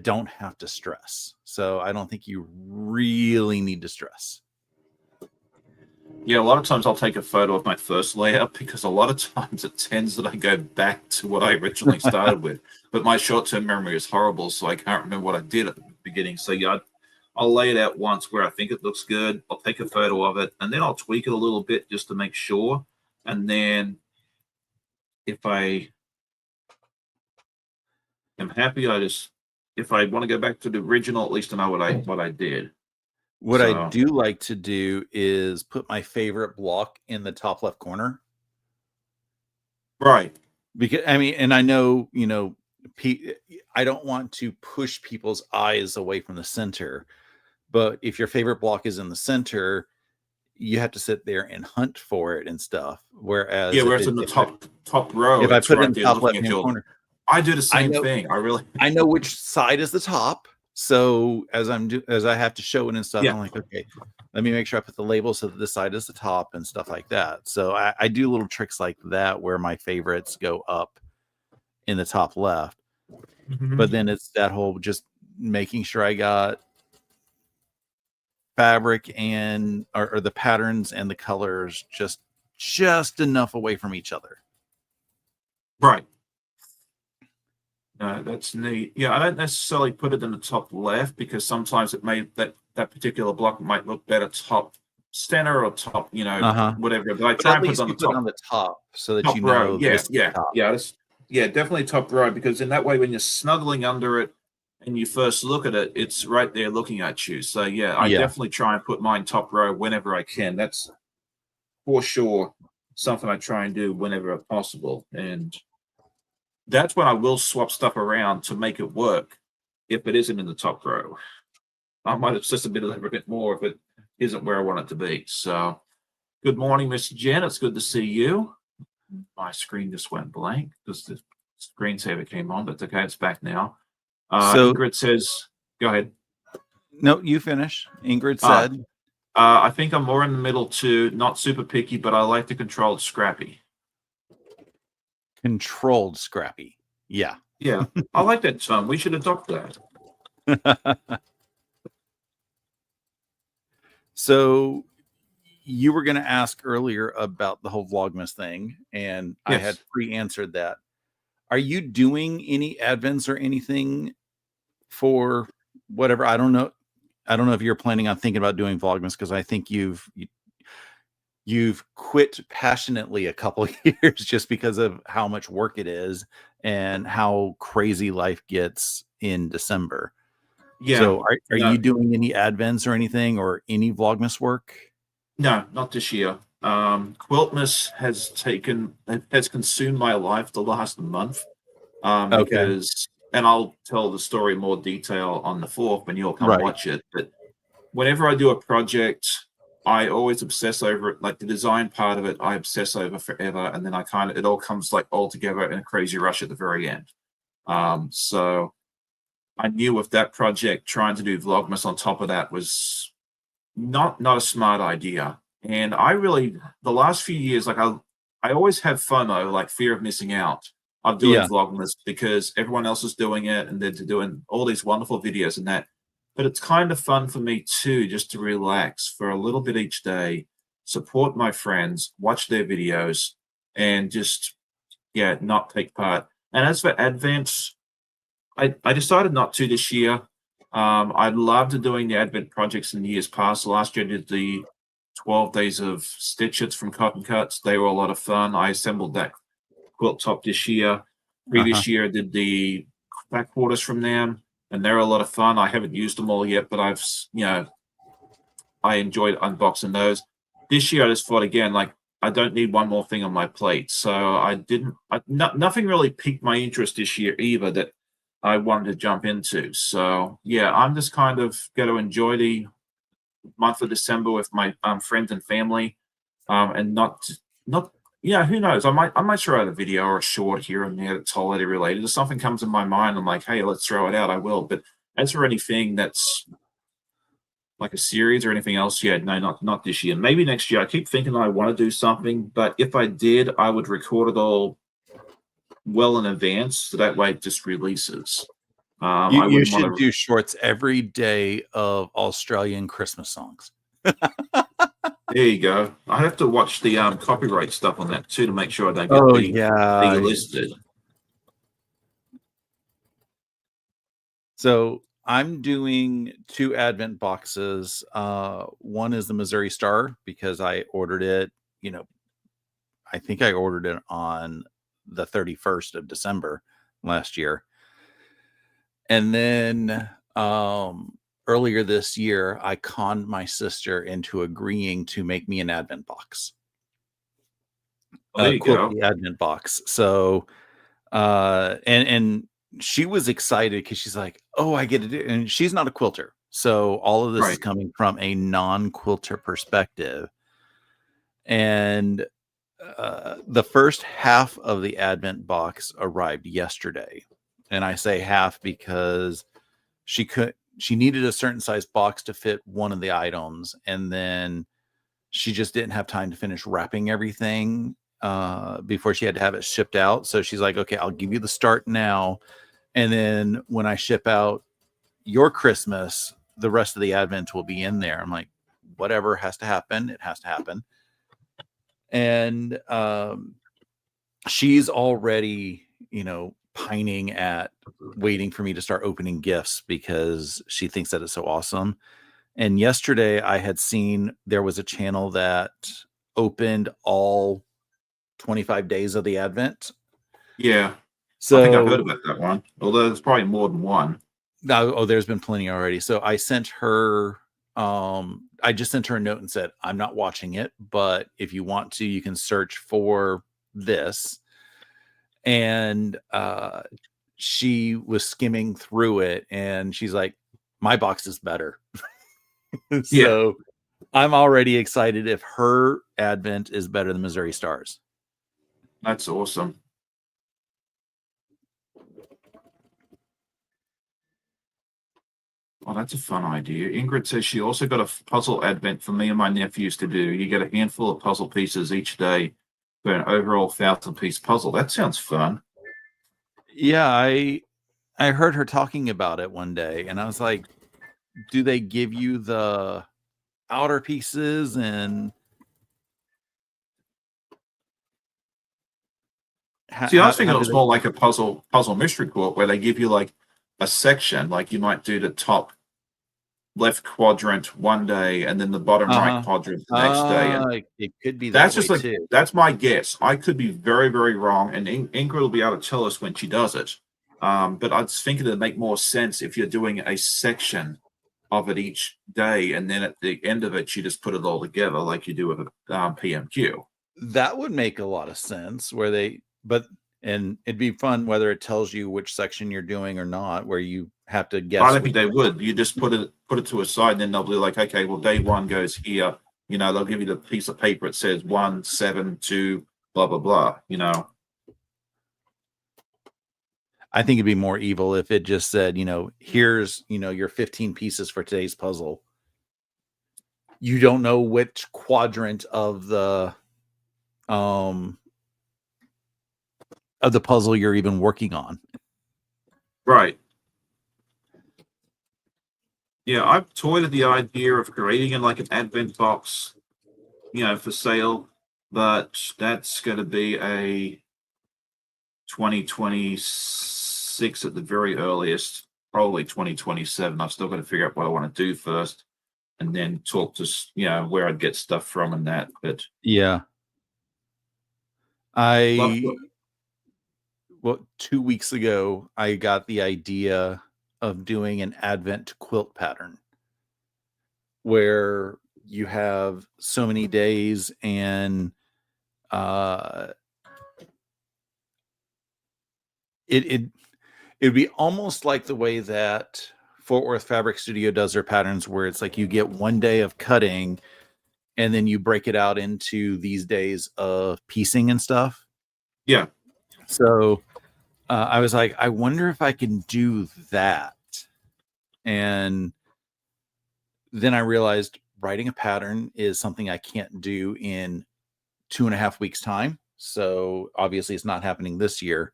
don't have to stress. So I don't think you really need to stress. Yeah, a lot of times I'll take a photo of my first layout because a lot of times it tends that I go back to what I originally started with. But my short-term memory is horrible, so I can't remember what I did at the beginning. So yeah, I'll lay it out once where I think it looks good. I'll take a photo of it, and then I'll tweak it a little bit just to make sure. And then if I am happy, if I want to go back to the original, at least I know what I did. What I do like to do is put my favorite block in the top left corner. Right. Because I mean, and I know, I don't want to push people's eyes away from the center, but if your favorite block is in the center, you have to sit there and hunt for it and stuff. Whereas whereas in the top row, if I put it in the top left hand corner, I do the same thing. I know which side is the top. So as I have to show it and stuff, I'm like, okay, let me make sure I put the label so that this side is the top and stuff like that. So I do little tricks like that where my favorites go up in the top left. Mm-hmm. But then it's that whole just making sure I got fabric and or the patterns and the colors just enough away from each other. Right. That's neat. Yeah, I don't necessarily put it in the top left because sometimes it may that particular block might look better top center or top, whatever. But I try and put it on the top so that you know. Definitely top row, because in that way when you're snuggling under it and you first look at it, it's right there looking at you. So I definitely try and put mine top row whenever I can. That's for sure something I try and do whenever possible. And that's when I will swap stuff around to make it work if it isn't in the top row. I might obsess a little bit more if it isn't where I want it to be. So good morning, Miss Jen. It's good to see you. My screen just went blank because the screensaver came on, but okay, it's back now. So Ingrid says, go ahead. No, you finish. Ingrid said, I think I'm more in the middle too, not super picky, but I like to control scrappy. Controlled scrappy. Yeah. Yeah. I like that term. We should adopt that. So you were going to ask earlier about the whole Vlogmas thing, and yes. I had pre-answered that. Are you doing any advents or anything for whatever? I don't know if you're planning on thinking about doing Vlogmas, because I think you've quit passionately a couple of years just because of how much work it is and how crazy life gets in December. Yeah. So are you doing any advents or anything, or any Vlogmas work? No, not this year. Quiltmas has consumed my life the last month. Because, and I'll tell the story in more detail on the 4th when you'll come watch it. But whenever I do a project, I always obsess over it. Like the design part of it, I obsess over forever. And then it all comes like all together in a crazy rush at the very end. So I knew with that project, trying to do Vlogmas on top of that was not a smart idea. And the last few years, like I always have FOMO, like fear of missing out, of doing Vlogmas because everyone else is doing it and they're doing all these wonderful videos and that. But it's kind of fun for me too, just to relax for a little bit each day, support my friends, watch their videos, and just, not take part. And as for Advent, I decided not to this year. I loved doing the Advent projects in years past. Last year I did the 12 days of stitches from Cotton Cuts. They were a lot of fun. I assembled that quilt top this year. Previous year I did the back quarters from them, and they're a lot of fun. I haven't used them all yet, but I enjoyed unboxing those. This year I just thought again, like, I don't need one more thing on my plate. So nothing really piqued my interest this year either that I wanted to jump into. So I'm just kind of going to enjoy the month of December with my friends and family, and not Yeah, who knows? I might throw out a video or a short here and there that's holiday related. If something comes in my mind, I'm like, hey, let's throw it out. I will. But as for anything that's like a series or anything else, yeah, no, not this year. Maybe next year. I keep thinking I want to do something, but if I did, I would record it all well in advance, so that way it just releases. You I you wouldn't want should to. do shorts every day of Australian Christmas songs. There you go. I have to watch the copyright stuff on that too to make sure I don't get Oh the yeah. delisted. So I'm doing 2 Advent boxes. One is the Missouri Star because I ordered it, you know, I think I ordered it on the 31st of December last year. And then earlier this year, I conned my sister into agreeing to make me an Advent box, Well, there a you go. quilty Advent box. So and she was excited because she's like, "Oh, I get to do," and she's not a quilter. So all of this is Right. coming from a non-quilter perspective. And the first half of the Advent box arrived yesterday. And I say half because she needed a certain size box to fit one of the items, and then she just didn't have time to finish wrapping everything before she had to have it shipped out. So she's like, okay, I'll give you the start now, and then when I ship out your Christmas, the rest of the Advent will be in there. I'm like, whatever has to happen, it has to happen. And she's already, pining at waiting for me to start opening gifts because she thinks that it's so awesome. And yesterday I had seen there was a channel that opened all 25 days of the Advent. Yeah, I think I heard So about that one. Although there's probably more than one. now, there's been plenty already. So I just sent her a note and said, I'm not watching it, but if you want to, you can search for this. And she was skimming through it and she's like, my box is better. Yeah, So I'm already excited if her Advent is better than Missouri Stars. that's awesome. Oh, that's a fun idea. Ingrid says she also got a puzzle advent for me and my nephews to do. You get a handful of puzzle pieces each day for an overall 1,000-piece puzzle. That sounds fun. Yeah, I heard her talking about it one day and I was like, do they give you the outer pieces and See, I was how thinking it do was they? more like a puzzle mystery court where they give you like a section, like you might do the top left quadrant one day and then the bottom right Uh-huh. quadrant the next day. And It could be that's that just way like too. that's my guess. I could be very, very wrong, and Ingrid will be able to tell us when she does it. But I was thinking it'd make more sense if you're doing a section of it each day, and then at the end of it, you just put it all together like you do with a PMQ. That would make a lot of sense and it'd be fun whether it tells you which section you're doing or not, where you have to I guess don't which. think they would. You just put it to a side, and then they'll be like, okay, well, day one goes here. They'll give you the piece of paper. It says 1, 7, 2, blah blah blah. I think it'd be more evil if it just said, here's, your 15 pieces for today's puzzle. You don't know which quadrant um of the puzzle you're even working on. Right. Yeah, I've toyed with the idea of creating in like an advent box, for sale, but that's going to be a 2026 at the very earliest, probably 2027. I've still got to figure out what I want to do first, and then talk to where I'd get stuff from and that. But Yeah. love, I 2 weeks ago, I got the idea of doing an Advent quilt pattern where you have so many days and uh it it'd be almost like the way that Fort Worth Fabric Studio does their patterns where it's like you get one day of cutting and then you break it out into these days of piecing and stuff. Yeah. So I was like, I wonder if I can do that. And then I realized writing a pattern is something I can't do in 2.5 weeks time. So obviously it's not happening this year,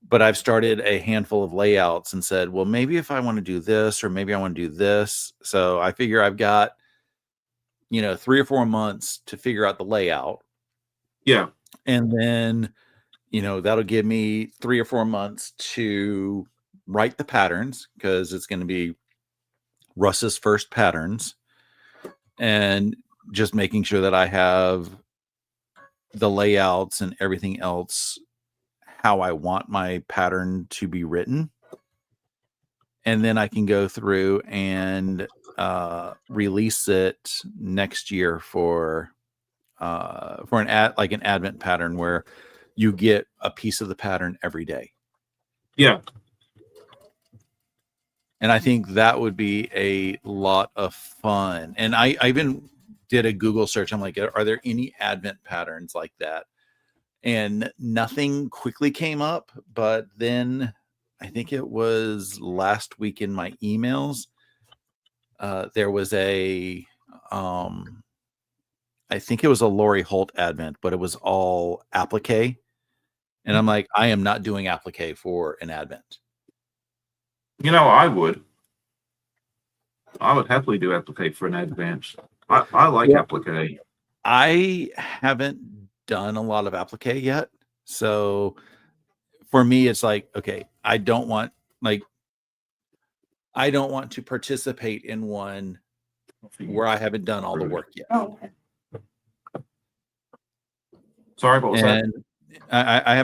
but I've started a handful of layouts and said, well, maybe if I want to do this, or maybe I want to do this. So I figure I've got, 3 or 4 months to figure out the layout. Yeah. And then, that'll give me 3 or 4 months to write the patterns, because it's going to be Russ's first patterns, and just making sure that I have the layouts and everything else how I want my pattern to be written. And then I can go through and release it next year for an advent pattern where you get a piece of the pattern every day. Yeah. And I think that would be a lot of fun. And I even did a Google search. I'm like, are there any advent patterns like that? And nothing quickly came up. But then I think it was last week in my emails, there was I think it was a Lori Holt advent, but it was all applique. And I'm like, I am not doing applique for an advent. I would happily do applique for an advance. I like applique. I haven't done a lot of applique yet. So for me, it's like, okay, I don't want to participate in one where I haven't done all the work yet. Oh, okay. Sorry, what was that? I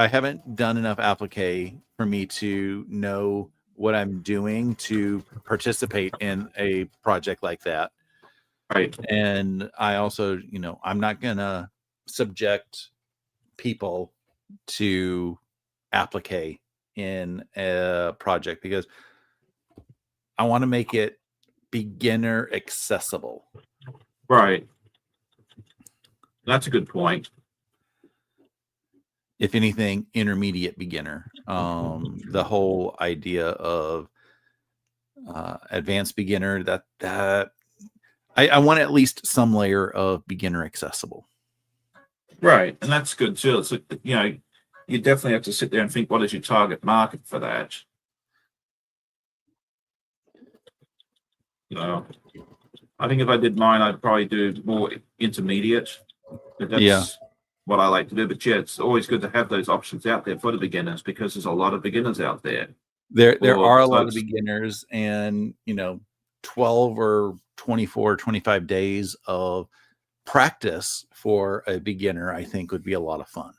haven't done enough applique for me to know what I'm doing to participate in a project like that. Right. And I also, I'm not gonna subject people to applique in a project, because I want to make it beginner accessible. Right. That's a good point. If anything, intermediate beginner. The whole idea of advanced beginner, that I want at least some layer of beginner accessible. Right. And that's good too. It's you definitely have to sit there and think, what is your target market for that? I think if I did mine, I'd probably do more intermediate. But that's what I like to do. But yeah, it's always good to have those options out there for the beginners, because there's a lot of beginners out there. There are a lot of beginners, and 12 or 24, 25 days of practice for a beginner, I think, would be a lot of fun.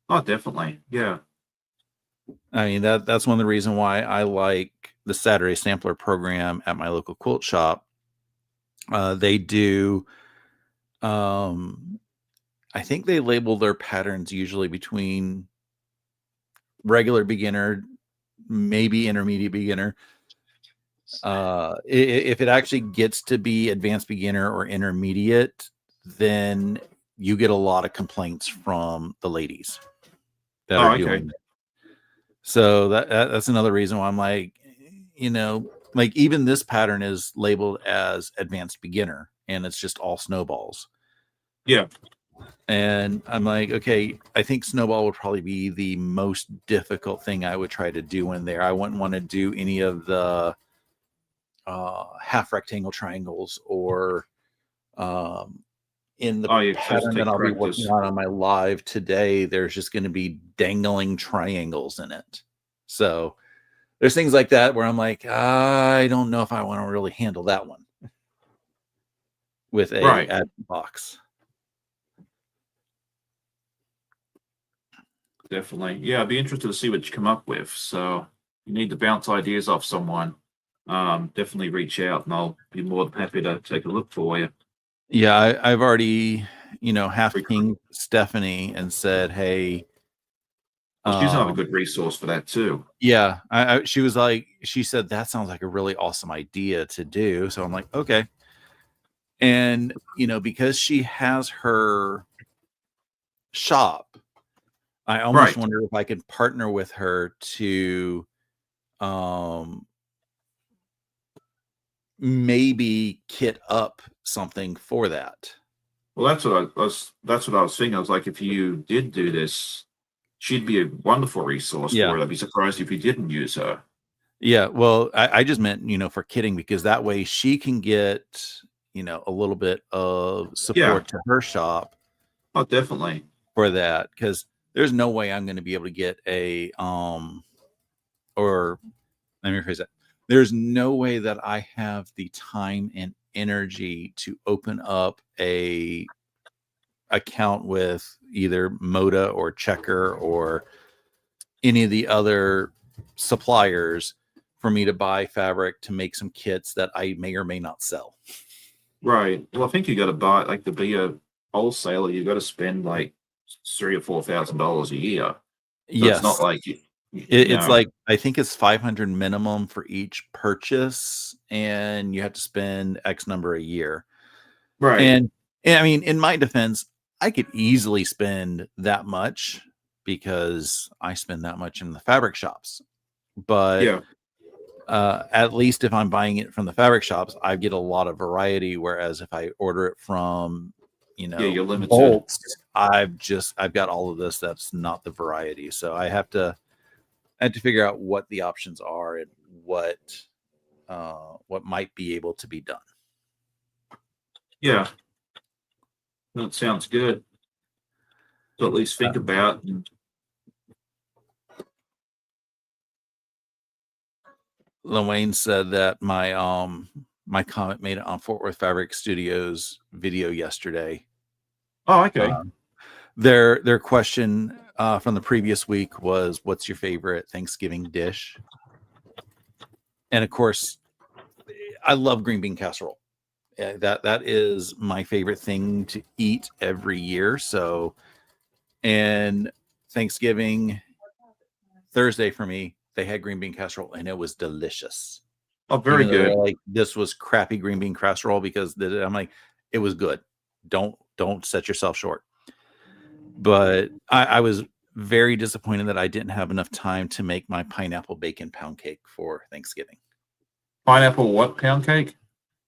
Oh, definitely. Yeah. I mean, that's one of the reasons why I like the Saturday Sampler program at my local quilt shop. They do, I think they label their patterns usually between regular beginner, maybe intermediate beginner. If it actually gets to be advanced beginner or intermediate, then you get a lot of complaints from the ladies that are doing it. So that's another reason why I'm like, even this pattern is labeled as advanced beginner, and it's just all snowballs. Yeah. And I'm like, okay, I think snowball would probably be the most difficult thing I would try to do in there. I wouldn't want to do any of the half rectangle triangles, or in the pattern that I'll be working on my live today, there's just going to be dangling triangles in it. So there's things like that where I'm like, I don't know if I want to really handle that one with a ad box. Definitely. Yeah, I'd be interested to see what you come up with. So you need to bounce ideas off someone. Definitely reach out, and I'll be more than happy to take a look for you. Yeah, I've already, half pinged Stephanie and said, hey. Well, she's another good resource for that too. Yeah, she said that sounds like a really awesome idea to do. So I'm like, okay. And, because she has her shop, I almost Right. wonder if I could partner with her to um, maybe kit up something for that. Well, that's what I was thinking. I was like, if you did do this, she'd be a wonderful resource Yeah. for it. I'd be surprised if you didn't use her. Yeah. Well, I just meant, for kidding, because that way she can get, a little bit of Yeah. support to her shop Oh, definitely. for that. Because there's no way I'm going to be able to get or let me rephrase that. There's no way that I have the time and energy to open up a account with either Moda or Checker or any of the other suppliers for me to buy fabric to make some kits that I may or may not sell. Right. Well, I think you got to buy like to be a wholesaler. You got to spend like $3,000 or $4,000 a year. So it's not Yes. like It's like, I think it's 500 minimum for each purchase, and you have to spend X number a year. right. And I mean, in my defense, I could easily spend that much because I spend that much in the fabric shops. But Yeah. at least if I'm buying it from the fabric shops, I get a lot of variety. Whereas if I order it from, Yeah. You're limited. bulks, I've got all of this. That's not the variety. So I have to figure out what the options are and what might be able to be done. Yeah. That sounds good. So at least think about. Lorraine said that my comment made it on Fort Worth Fabric Studios video yesterday. Oh, okay. Their question from the previous week was, "What's your favorite Thanksgiving dish?" And of course, I love green bean casserole. That is my favorite thing to eat every year. So, and Thanksgiving Thursday for me, they had green bean casserole and it was delicious. Oh, very Even though they're good. like, this was crappy green bean casserole, because I'm like, it was good. Don't set yourself short. But I was very disappointed that I didn't have enough time to make my pineapple bacon pound cake for Thanksgiving. Pineapple what pound cake?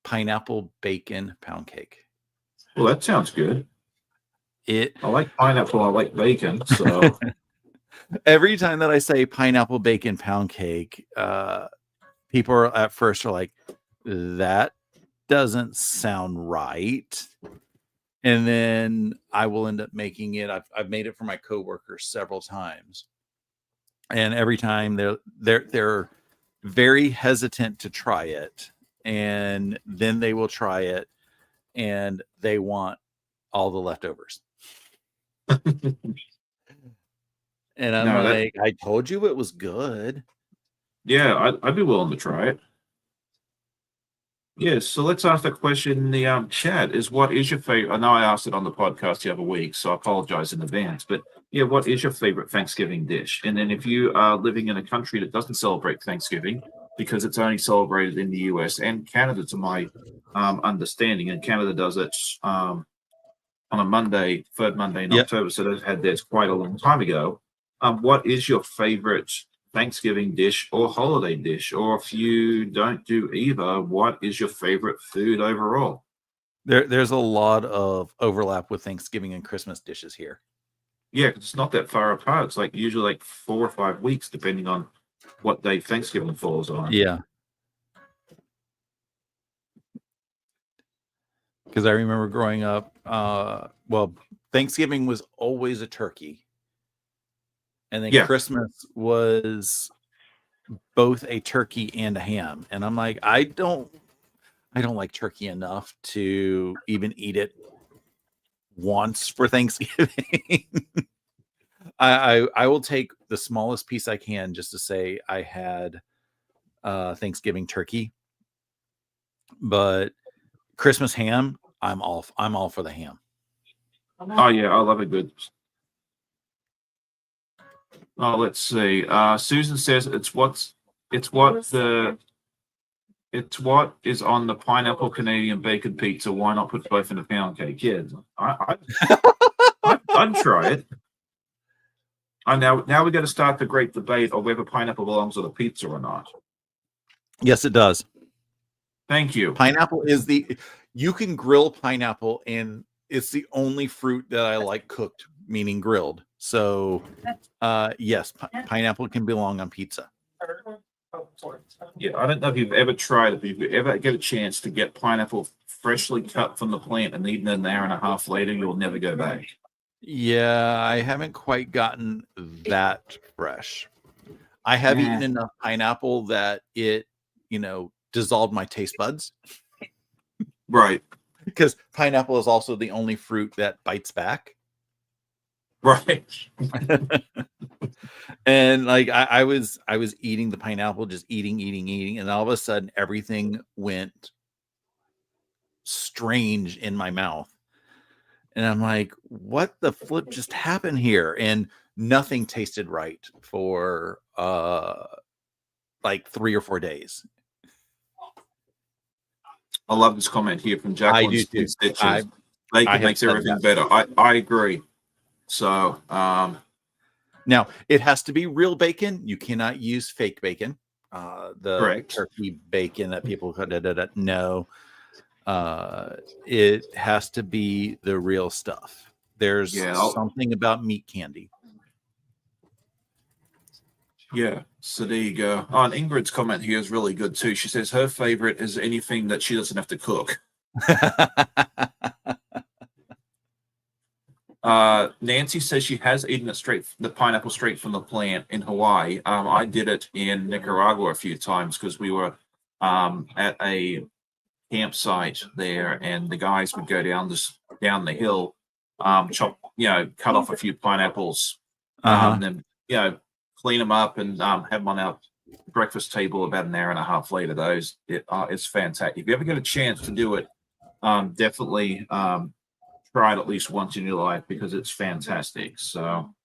Pineapple bacon pound cake. Well, that sounds good. It I like pineapple. I like bacon. So Every time that I say pineapple bacon pound cake, people are at first are like, that doesn't sound right. And then I will end up making it. I've made it for my coworkers several times, and every time they're very hesitant to try it, and then they will try it, and they want all the leftovers. And I'm no, that like, I told you it was good. yeah, I'd be willing to try it. Yes, so let's ask that question in the chat. What is your favorite? I know I asked it on the podcast the other week, so I apologize in advance. But yeah, what is your favorite Thanksgiving dish? And then if you are living in a country that doesn't celebrate Thanksgiving because it's only celebrated in the US and Canada, to my understanding, and Canada does it on a Monday, third Monday in Yep. October, so they've had theirs quite a long time ago. What is your favorite Thanksgiving dish or holiday dish? Or if you don't do either, what is your favorite food overall? There's a lot of overlap with Thanksgiving and Christmas dishes here. Yeah, 'cause it's not that far apart. It's like usually like 4 or 5 weeks, depending on what day Thanksgiving falls on. Yeah. Because I remember growing up, well, Thanksgiving was always a turkey. And then Yeah. Christmas was both a turkey and a ham. And I'm like, I don't like turkey enough to even eat it once for Thanksgiving. I will take the smallest piece I can just to say I had Thanksgiving turkey. But Christmas ham, I'm all for the ham. Oh yeah, I love a good. Oh, let's see. Susan says it's what It's what is on the pineapple Canadian bacon pizza. Why not put both in a pound cake? Yeah, I'd try it. And now we got to start the great debate of whether pineapple belongs on a pizza or not. Yes, it does. Thank you. Pineapple is you can grill pineapple, and it's the only fruit that I like cooked, meaning grilled. So, yes, pineapple can belong on pizza. Yeah, I don't know if you've ever tried it, but if you ever get a chance to get pineapple freshly cut from the plant and eaten an hour and a half later, you'll never go back. Yeah, I haven't quite gotten that fresh. I have eaten enough pineapple that it, dissolved my taste buds. Right. Because pineapple is also the only fruit that bites back. Right. And like I was eating the pineapple, just eating, and all of a sudden everything went strange in my mouth. And I'm like, what the flip just happened here? And nothing tasted right for like 3 or 4 days. I love this comment here from Jacqueline. I do too. Bacon makes everything better. I agree. So now it has to be real bacon. You cannot use fake bacon. The correct. Turkey bacon that people no. It has to be the real stuff. There's something about meat candy. Yeah, so there you go. Oh, and Ingrid's comment here is really good too. She says her favorite is anything that she doesn't have to cook. Nancy says she has eaten the pineapple straight from the plant in Hawaii. I did it in Nicaragua a few times because we were at a campsite there, and the guys would go down the hill, cut off a few pineapples, then clean them up and have them on our breakfast table about an hour and a half later. It's fantastic. If you ever get a chance to do it, definitely try it at least once in your life because it's fantastic. So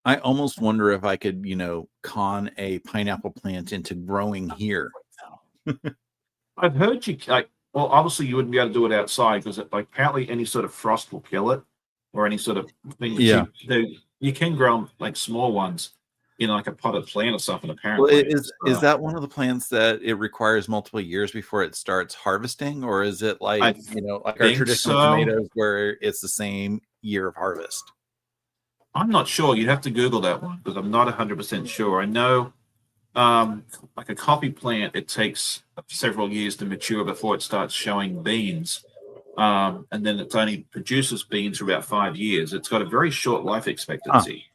I almost wonder if I could, con a pineapple plant into growing here. I've heard obviously you wouldn't be able to do it outside because apparently any sort of frost will kill it or any sort of thing. Yeah. You can grow them like small ones in like a potted plant or something, apparently. Well, is that one of the plants that it requires multiple years before it starts harvesting? Or is it like, like our traditional tomatoes where it's the same year of harvest? I'm not sure. You'd have to Google that one because I'm not 100% sure. I know like a coffee plant, it takes several years to mature before it starts showing beans. And then it only produces beans for about 5 years. It's got a very short life expectancy.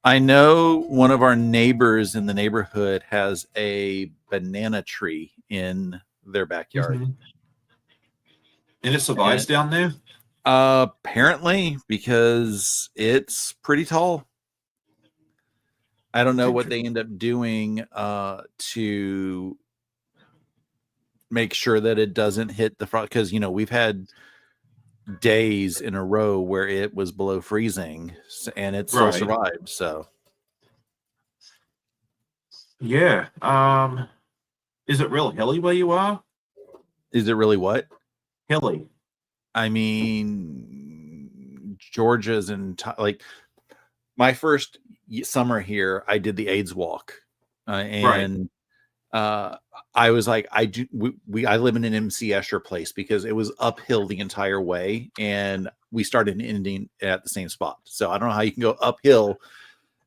I know one of our neighbors in the neighborhood has a banana tree in their backyard. Mm-hmm. And it survives down there? Apparently, because it's pretty tall. I don't know what they end up doing to make sure that it doesn't hit the front, because we've had days in a row where it was below freezing and it still survived. So yeah. Is it real hilly where you are? Is it really what? Hilly. I mean, Georgia's like my first summer here, I did the AIDS walk, and I was like, I live in an MC Escher place because it was uphill the entire way, and we started and ending at the same spot. So I don't know how you can go uphill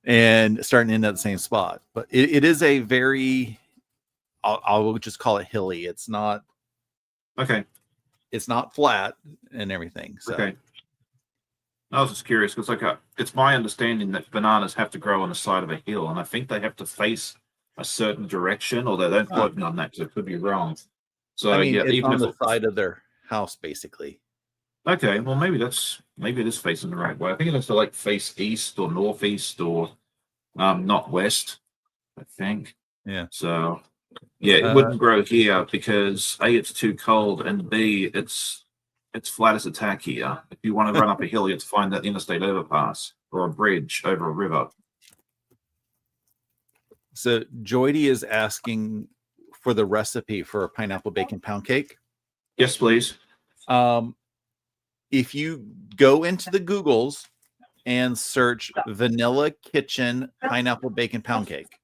and start and end at the same spot, but it is a very, I'll just call it hilly. It's not okay. It's not flat and everything. So. Okay. I was just curious because it's my understanding that bananas have to grow on the side of a hill, and I think they have to face a certain direction, although don't quote me on that because it could be wrong. So I mean, it's even on the side of their house, basically. Okay, well maybe it is facing the right way. I think it has to like face east or northeast or not west, I think. Yeah. So yeah, it wouldn't grow here because A, it's too cold, and B, it's flat as a tack here. If you want to run up a hill, you have to find that interstate overpass or a bridge over a river. So Joydy is asking, for the recipe for a pineapple bacon pound cake. Yes, please. If you go into the Googles and search vanilla kitchen pineapple bacon pound cake,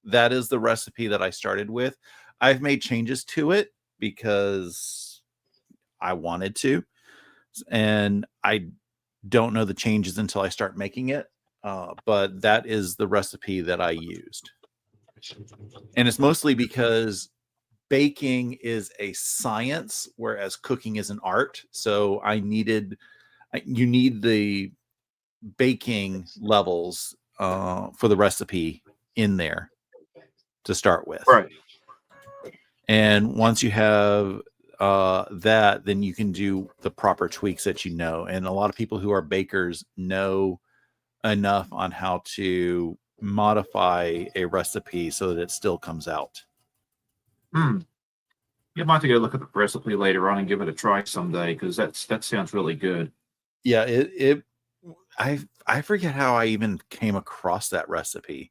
that is the recipe that I started with. I've made changes to it because I wanted to, and I don't know the changes until I start making it. But that is the recipe that I used. And it's mostly because baking is a science, whereas cooking is an art. So you need the baking levels for the recipe in there to start with. Right. And once you have that, then you can do the proper tweaks that you know. And a lot of people who are bakers know enough on how to modify a recipe so that it still comes out. You might have to go look at the recipe later on and give it a try someday, because that sounds really good. Yeah, I forget how I even came across that recipe.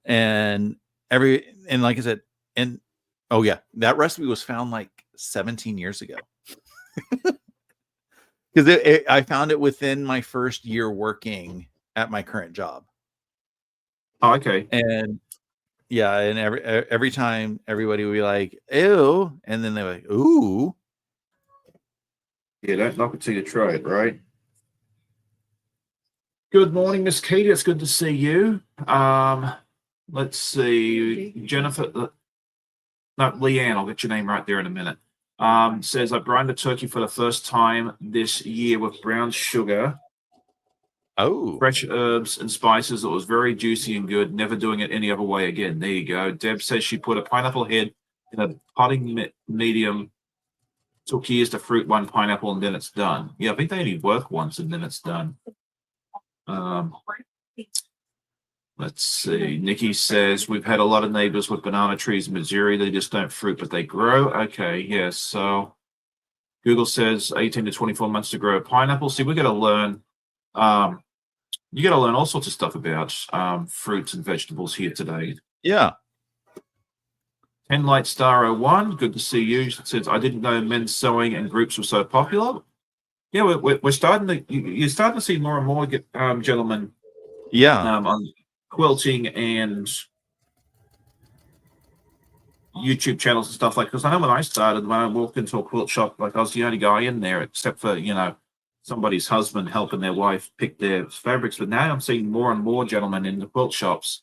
And like I said, and oh yeah, that recipe was found like 17 years ago. Because I found it within my first year working at my current job. Oh, okay. And yeah, and every time everybody would be like, ew, and then they're like, ooh. Yeah, don't knock it till you try it, right? Good morning, Miss Katie. It's good to see you. Let's see. Jennifer, no, Leanne, I'll get your name right there in a minute. Says, I brined a turkey for the first time this year with brown sugar, fresh herbs and spices. It was very juicy and good. Never doing it any other way again. There you go. Deb says she put a pineapple head in a potting medium. Took years to fruit one pineapple and then it's done. Yeah, I think they only work once and then it's done. Let's see. Nikki says, we've had a lot of neighbors with banana trees in Missouri. They just don't fruit, but they grow. Okay, yes. So Google says 18 to 24 months to grow a pineapple. See, we got to learn. You got to learn all sorts of stuff about fruits and vegetables here today. Yeah. 10 Light Star 01, good to see you. It says, I didn't know men's sewing and groups were so popular. Yeah, we're starting to, you're starting to see more and more gentlemen on quilting and YouTube channels and stuff like, because I know when I started, when I walked into a quilt shop, like I was the only guy in there except for, somebody's husband helping their wife pick their fabrics. But now I'm seeing more and more gentlemen in the quilt shops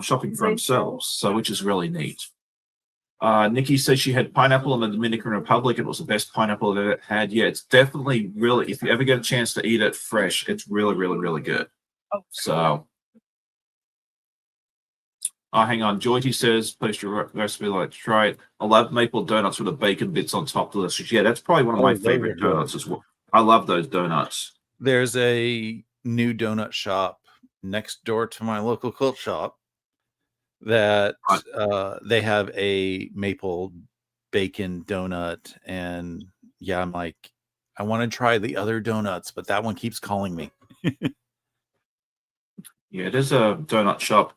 shopping for themselves, so which is really neat. Nikki says she had pineapple in the Dominican Republic. It was the best pineapple I've ever had. Yeah, it's definitely really, if you ever get a chance to eat it fresh, it's really, really, really good. So, hang on. Joyty says, post your recipe, like to try it. I love maple donuts with the bacon bits on top. Delicious. Yeah, that's probably one of my favorite donuts as well. I love those donuts. There's a new donut shop next door to my local quilt shop that they have a maple bacon donut, and yeah, I'm like, I want to try the other donuts, but that one keeps calling me. Yeah, there's a donut shop,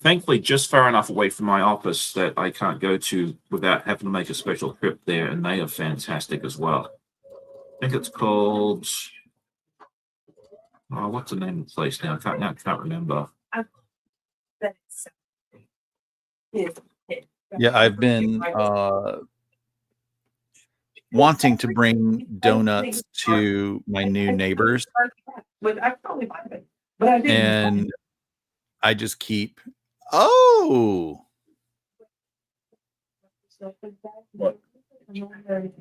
thankfully just far enough away from my office that I can't go to without having to make a special trip there, and they are fantastic as well. I think it's called, what's the name of the place now? I can't remember. Yeah, I've been wanting to bring donuts to my new neighbors, and I just keep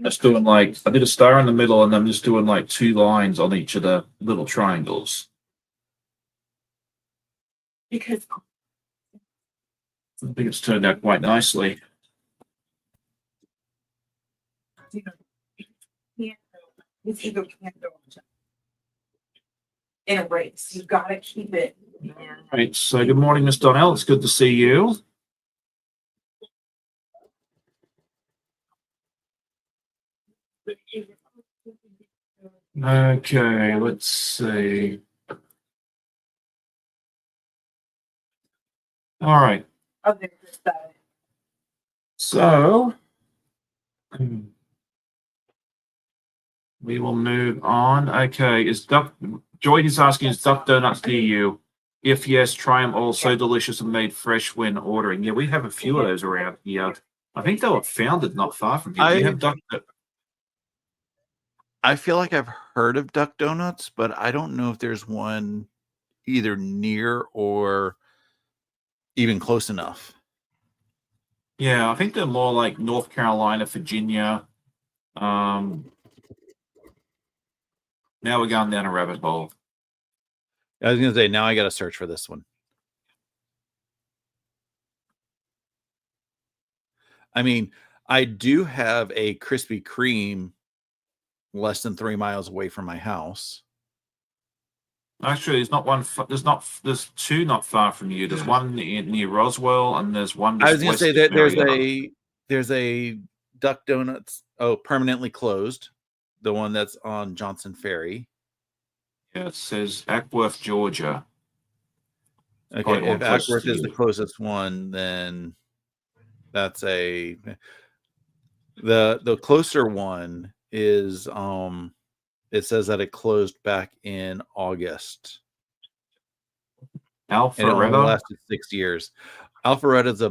Just doing like, I did a star in the middle and I'm just doing like 2 lines on each of the little triangles. Because I think it's turned out quite nicely. It's either in a race. You've got to keep it. Right. So good morning, Miss Donnell. It's good to see you. Okay, let's see. All right. So we will move on. Okay, is Duck Joy is asking, is Duck Donuts near you? If yes, try them all. So delicious and made fresh when ordering. Yeah, we have a few of those around here. I think they were founded not far from here. Do you have Duck? I feel like I've heard of Duck Donuts, but I don't know if there's one either near or even close enough. Yeah, I think they're more like North Carolina, Virginia. Now we're going down a rabbit hole. I was going to say, now I got to search for this one. I mean, I do have a Krispy Kreme less than 3 miles away from my house. Actually, there's not one. There's two not far from you. There's one near Roswell, and there's one. I was going to say that area. there's a Duck Donuts. Oh, permanently closed. The one that's on Johnson Ferry. Yeah, it says Ackworth, Georgia. Okay, if Ackworth is the closest one, then that's the closer one is it says that it closed back in August. Alpharetta? And it only lasted 6 years. Alpharetta's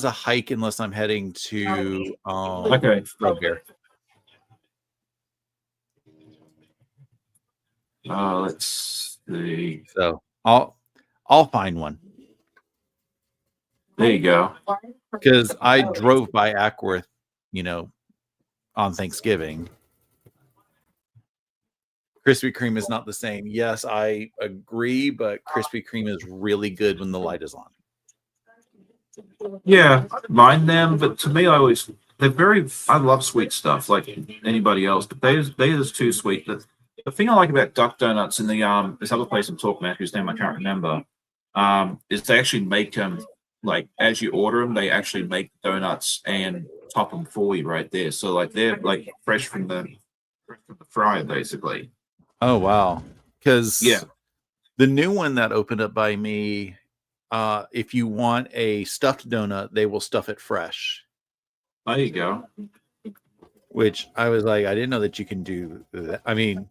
a hike unless I'm heading to okay. Bear. Let's see. So I'll find one. There you go. Because I drove by Ackworth, on Thanksgiving. Krispy Kreme is not the same. Yes, I agree, but Krispy Kreme is really good when the light is on. Yeah, I don't mind them, but to me, I love sweet stuff like anybody else, but they're just too sweet. The thing I like about Duck Donuts in the this other place I'm talking about, whose name I can't remember, is they actually make them like as you order them, they actually make donuts and top them for you right there. So like they're like fresh from the fryer, basically. Oh wow! Because yeah, the new one that opened up by me, if you want a stuffed donut, they will stuff it fresh. There you go. Which I was like, I didn't know that you can do that. I mean,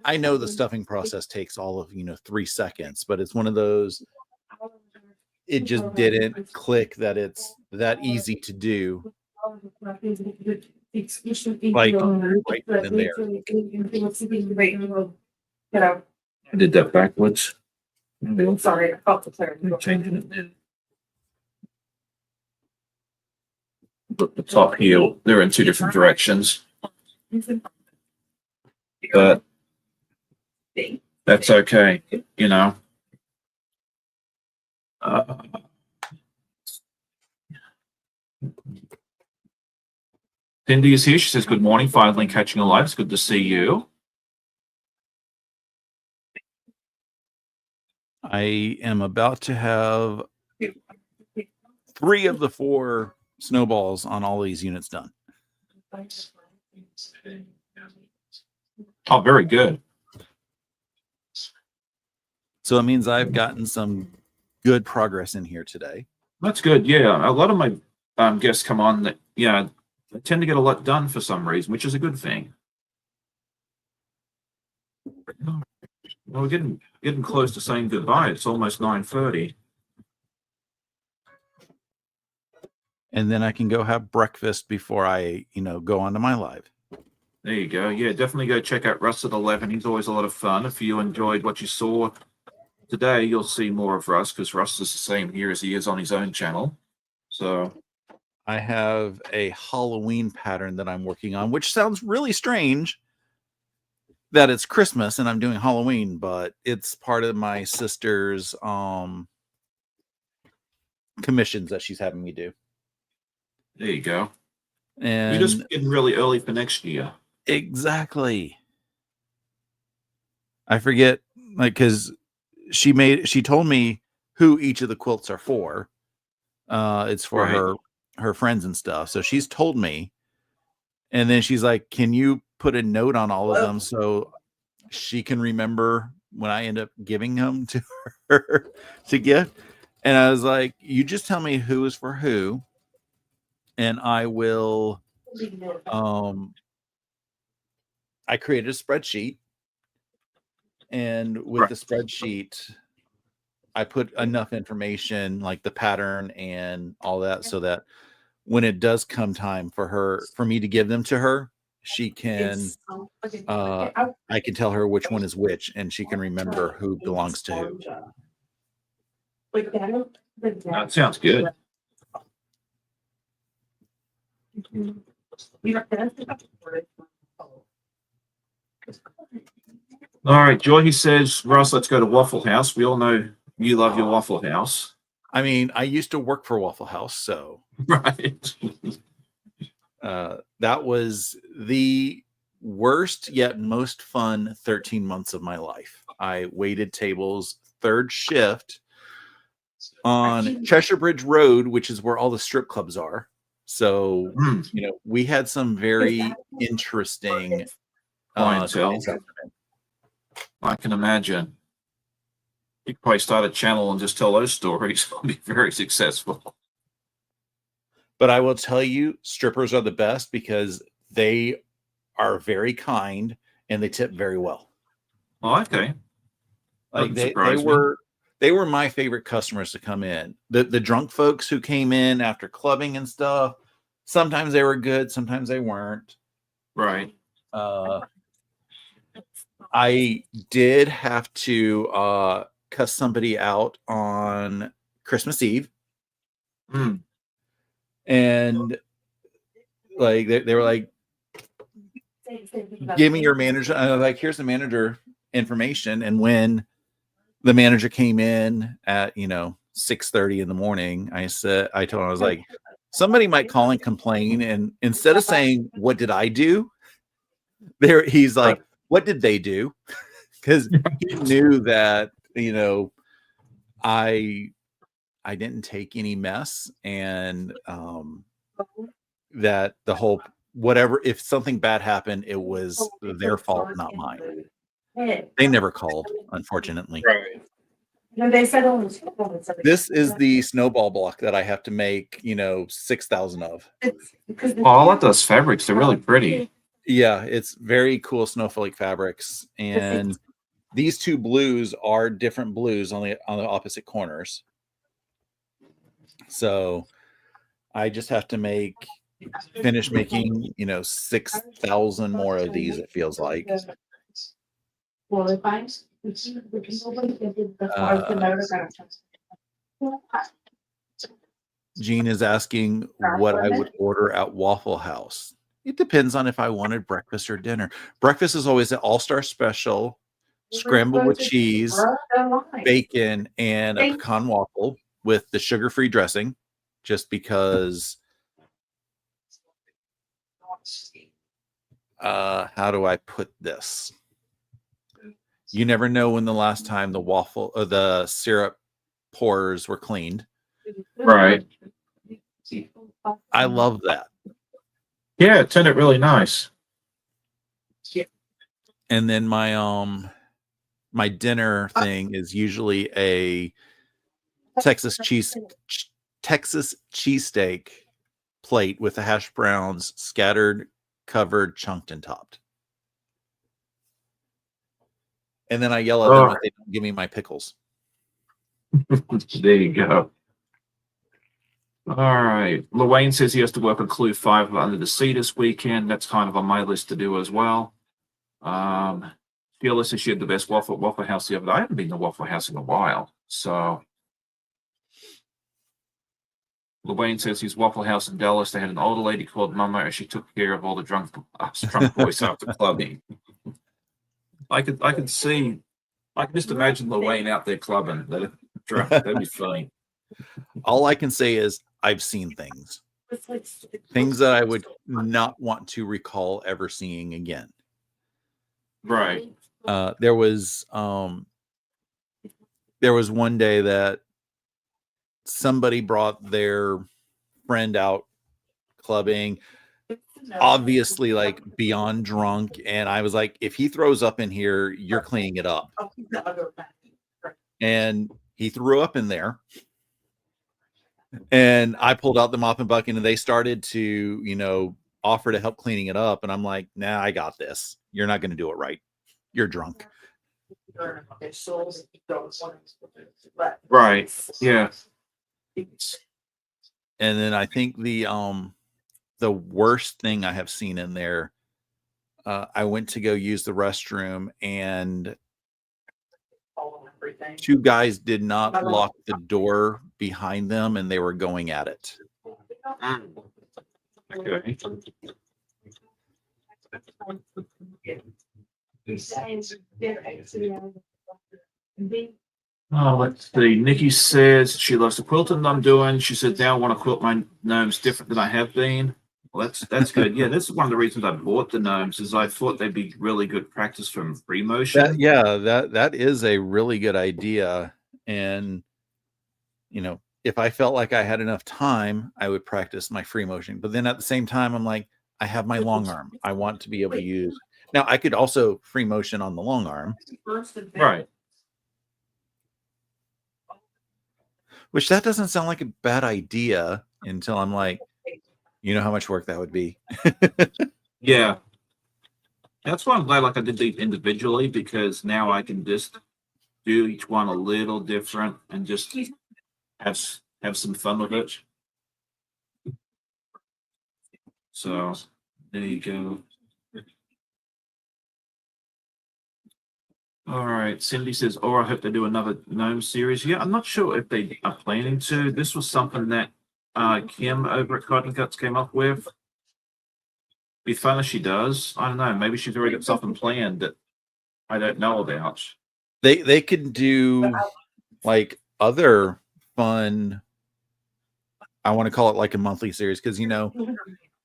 I know the stuffing process takes all of 3 seconds, but it's one of those. It just didn't click that it's that easy to do. Like right then and there. I did that backwards. Sorry, I felt the clarity. Changing it then. Look, the top here, they're in two different directions. But that's okay, Cindy is here. She says, good morning. Finally catching a live. It's good to see you. I am about to have 3 of the 4 snowballs on all these units done. Oh, very good. So it means I've gotten some good progress in here today. That's good. Yeah, a lot of my guests come on that, they tend to get a lot done for some reason, which is a good thing. Well, we're getting close to saying goodbye. It's almost 9:30. And then I can go have breakfast before I, go on to my live. There you go. Yeah, definitely go check out Russ at 11. He's always a lot of fun. If you enjoyed what you saw today, you'll see more of Russ because Russ is the same here as he is on his own channel. So I have a Halloween pattern that I'm working on, which sounds really strange that it's Christmas and I'm doing Halloween, but it's part of my sister's commissions that she's having me do. There you go. And you're just getting really early for next year. Exactly. I forget, because she told me who each of the quilts are for. It's for her friends and stuff. So she's told me, and then she's like, "Can you put a note on all of them so she can remember when I end up giving them to her to gift?" And I was like, "You just tell me who is for who, and I will I created a spreadsheet, and with the spreadsheet I put enough information like the pattern and all that so that when it does come time for me to give them to her, she can I can tell her which one is which, and she can remember who belongs to who. That sounds good. All right, Joy, he says, Russ, let's go to Waffle House. We all know you love your Waffle House. I mean, I used to work for Waffle House, so Right. that was the worst yet most fun 13 months of my life. I waited tables third shift on Cheshire Bridge Road, which is where all the strip clubs are. So, we had some very interesting clientele. I can imagine. You could probably start a channel and just tell those stories. It'll be very successful. But I will tell you, strippers are the best because they are very kind and they tip very well. Oh, okay. Like they were my favorite customers to come in. The drunk folks who came in after clubbing and stuff, sometimes they were good, sometimes they weren't. Right. I did have to cuss somebody out on Christmas Eve. And like they were like, give me your manager. I was like, here's the manager information. And when the manager came in at 6:30 in the morning, I told him, I was like, somebody might call and complain, and instead of saying what did I do, he's like, what did they do? Because he knew that I didn't take any mess, and that the whole whatever, if something bad happened, it was their fault, not mine. They never called, unfortunately. Right. This is the snowball block that I have to make 6,000 of. Oh, I like those fabrics. They're really pretty. Yeah, it's very cool snowflake fabrics, and these two blues are different blues on the opposite corners. So I just have to finish making 6,000 more of these, it feels like. Jean is asking what I would order at Waffle House. It depends on if I wanted breakfast or dinner. Breakfast is always an all-star special, scrambled with cheese, bacon, and a pecan waffle with the sugar-free dressing, just because. How do I put this? You never know when the last time the waffle or the syrup pours were cleaned. Right. I love that. Yeah, it turned out really nice. And then my dinner thing is usually a Texas cheesesteak plate with the hash browns scattered, covered, chunked, and topped. And then I yell at them if they don't give me my pickles. There you go. All right. Luane says he has to work on Clue 5 Under the Sea this weekend. That's kind of on my list to do as well. Sheila says she had the best Waffle House the other day. I haven't been to Waffle House in a while. So Luane says his Waffle House in Dallas, they had an older lady called Mama, and she took care of all the drunk boys after clubbing. I could just imagine Luane out there clubbing. That'd be funny. All I can say is I've seen things that I would not want to recall ever seeing again. Right. There was one day that somebody brought their friend out clubbing, obviously like beyond drunk, and I was like, if he throws up in here, you're cleaning it up. And he threw up in there. And I pulled out the mop and bucket, and they started to, offer to help cleaning it up. And I'm like, nah, I got this. You're not going to do it right. You're drunk. Right. Yeah. And then I think the worst thing I have seen in there, I went to go use the restroom, and two guys did not lock the door behind them, and they were going at it. Okay. Oh, let's see. Nikki says she loves the quilting that I'm doing. She said, now I want to quilt my gnomes different than I have been. Well, that's good. Yeah, this is one of the reasons I bought the gnomes, is I thought they'd be really good practice from free motion. That is a really good idea. And if I felt like I had enough time, I would practice my free motion. But then at the same time, I'm like, I have my long arm. I want to be able to use. Now I could also free motion on the long arm. Right. Which that doesn't sound like a bad idea until I'm like, how much work that would be. Yeah. That's why I'm glad like I did these individually, because now I can just do each one a little different and just have some fun with it. So there you go. All right. Cindy says, "Oh, I hope they do another gnome series." Yeah, I'm not sure if they are planning to. This was something that Kim over at Cotton Cuts came up with. Be fun if she does. I don't know. Maybe she's already got something planned that I don't know about. They could do like other fun. I want to call it like a monthly series, because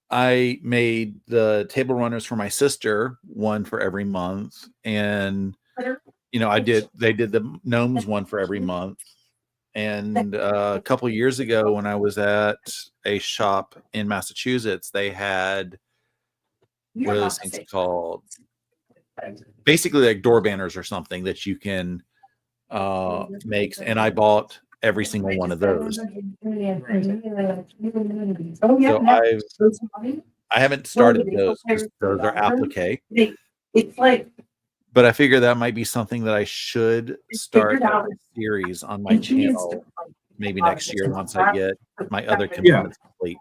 I made the table runners for my sister, one for every month, and they did the gnomes one for every month. And a couple of years ago, when I was at a shop in Massachusetts, they had, what are those things called? Basically like door banners or something that you can make. And I bought every single one of those. So I haven't started those because those are applique. It's like, But I figure that might be something that I should start a series on my channel maybe next year once I get my other commitments complete.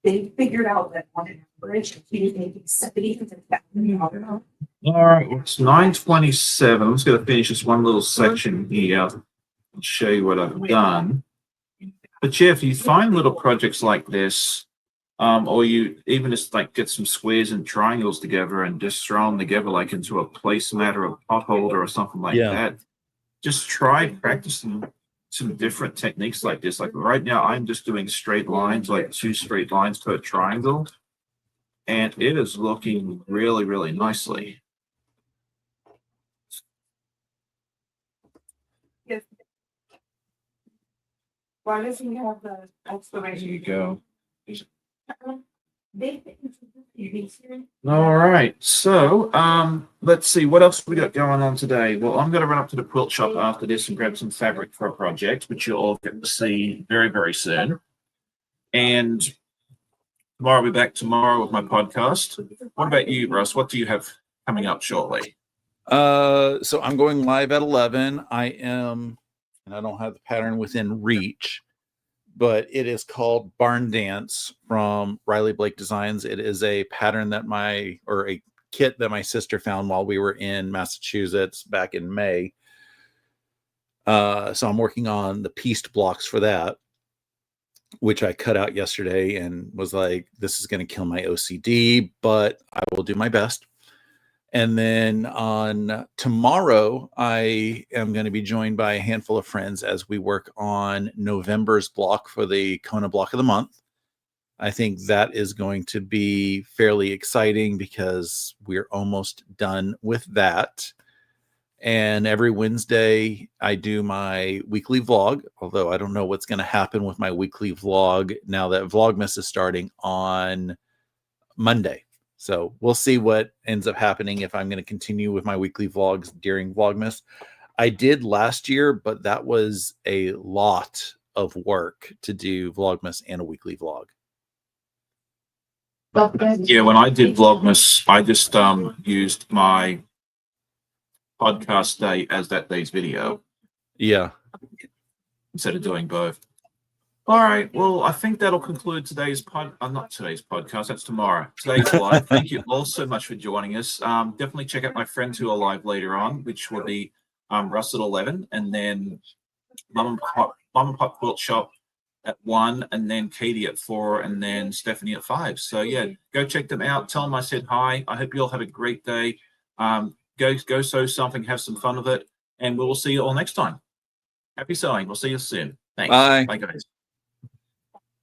They figured out that on average, he's making 70. All right, it's 9:27. I'm just going to finish this one little section here and show you what I've done. But yeah, if you find little projects like this, or you even just like get some squares and triangles together and just throw them together like into a placemat or a pot holder or something like that, just try practicing some different techniques like this. Like right now, I'm just doing straight lines, like 2 straight lines per triangle, and it is looking really, really nicely. Yes. Why does he have the There explanation? you go. They All right. So, let's see what else we got going on today. Well, I'm going to run up to the quilt shop after this and grab some fabric for a project, which you'll all get to see very, very soon. And tomorrow I'll be back tomorrow with my podcast. What about you, Russ? What do you have coming up shortly? So I'm going live at 11. And I don't have the pattern within reach, but it is called Barn Dance from Riley Blake Designs. It is a pattern a kit that my sister found while we were in Massachusetts back in May. So I'm working on the pieced blocks for that, which I cut out yesterday and was like, this is going to kill my OCD, but I will do my best. And then on tomorrow, I am going to be joined by a handful of friends as we work on November's block for the Kona block of the month. I think that is going to be fairly exciting because we're almost done with that. And every Wednesday, I do my weekly vlog, although I don't know what's going to happen with my weekly vlog now that Vlogmas is starting on Monday. So we'll see what ends up happening if I'm going to continue with my weekly vlogs during Vlogmas. I did last year, but that was a lot of work to do Vlogmas and a weekly vlog. Yeah, when I did Vlogmas, I just used my podcast day as that day's video Yeah. instead of doing both. All right. Well, I think that'll conclude today's not today's podcast. That's tomorrow. Today's live. Thank you all so much for joining us. Definitely check out my friends who are live later on, which will be Russ at 11, and then Mum and Pop Quilt Shop at 1, and then Katie at 4, and then Stephanie at 5. So yeah, go check them out. Tell them I said hi. I hope you all have a great day. Go sew something, have some fun with it, and we will see you all next time. Happy sewing. We'll see you soon. Thanks. Bye. Bye, guys.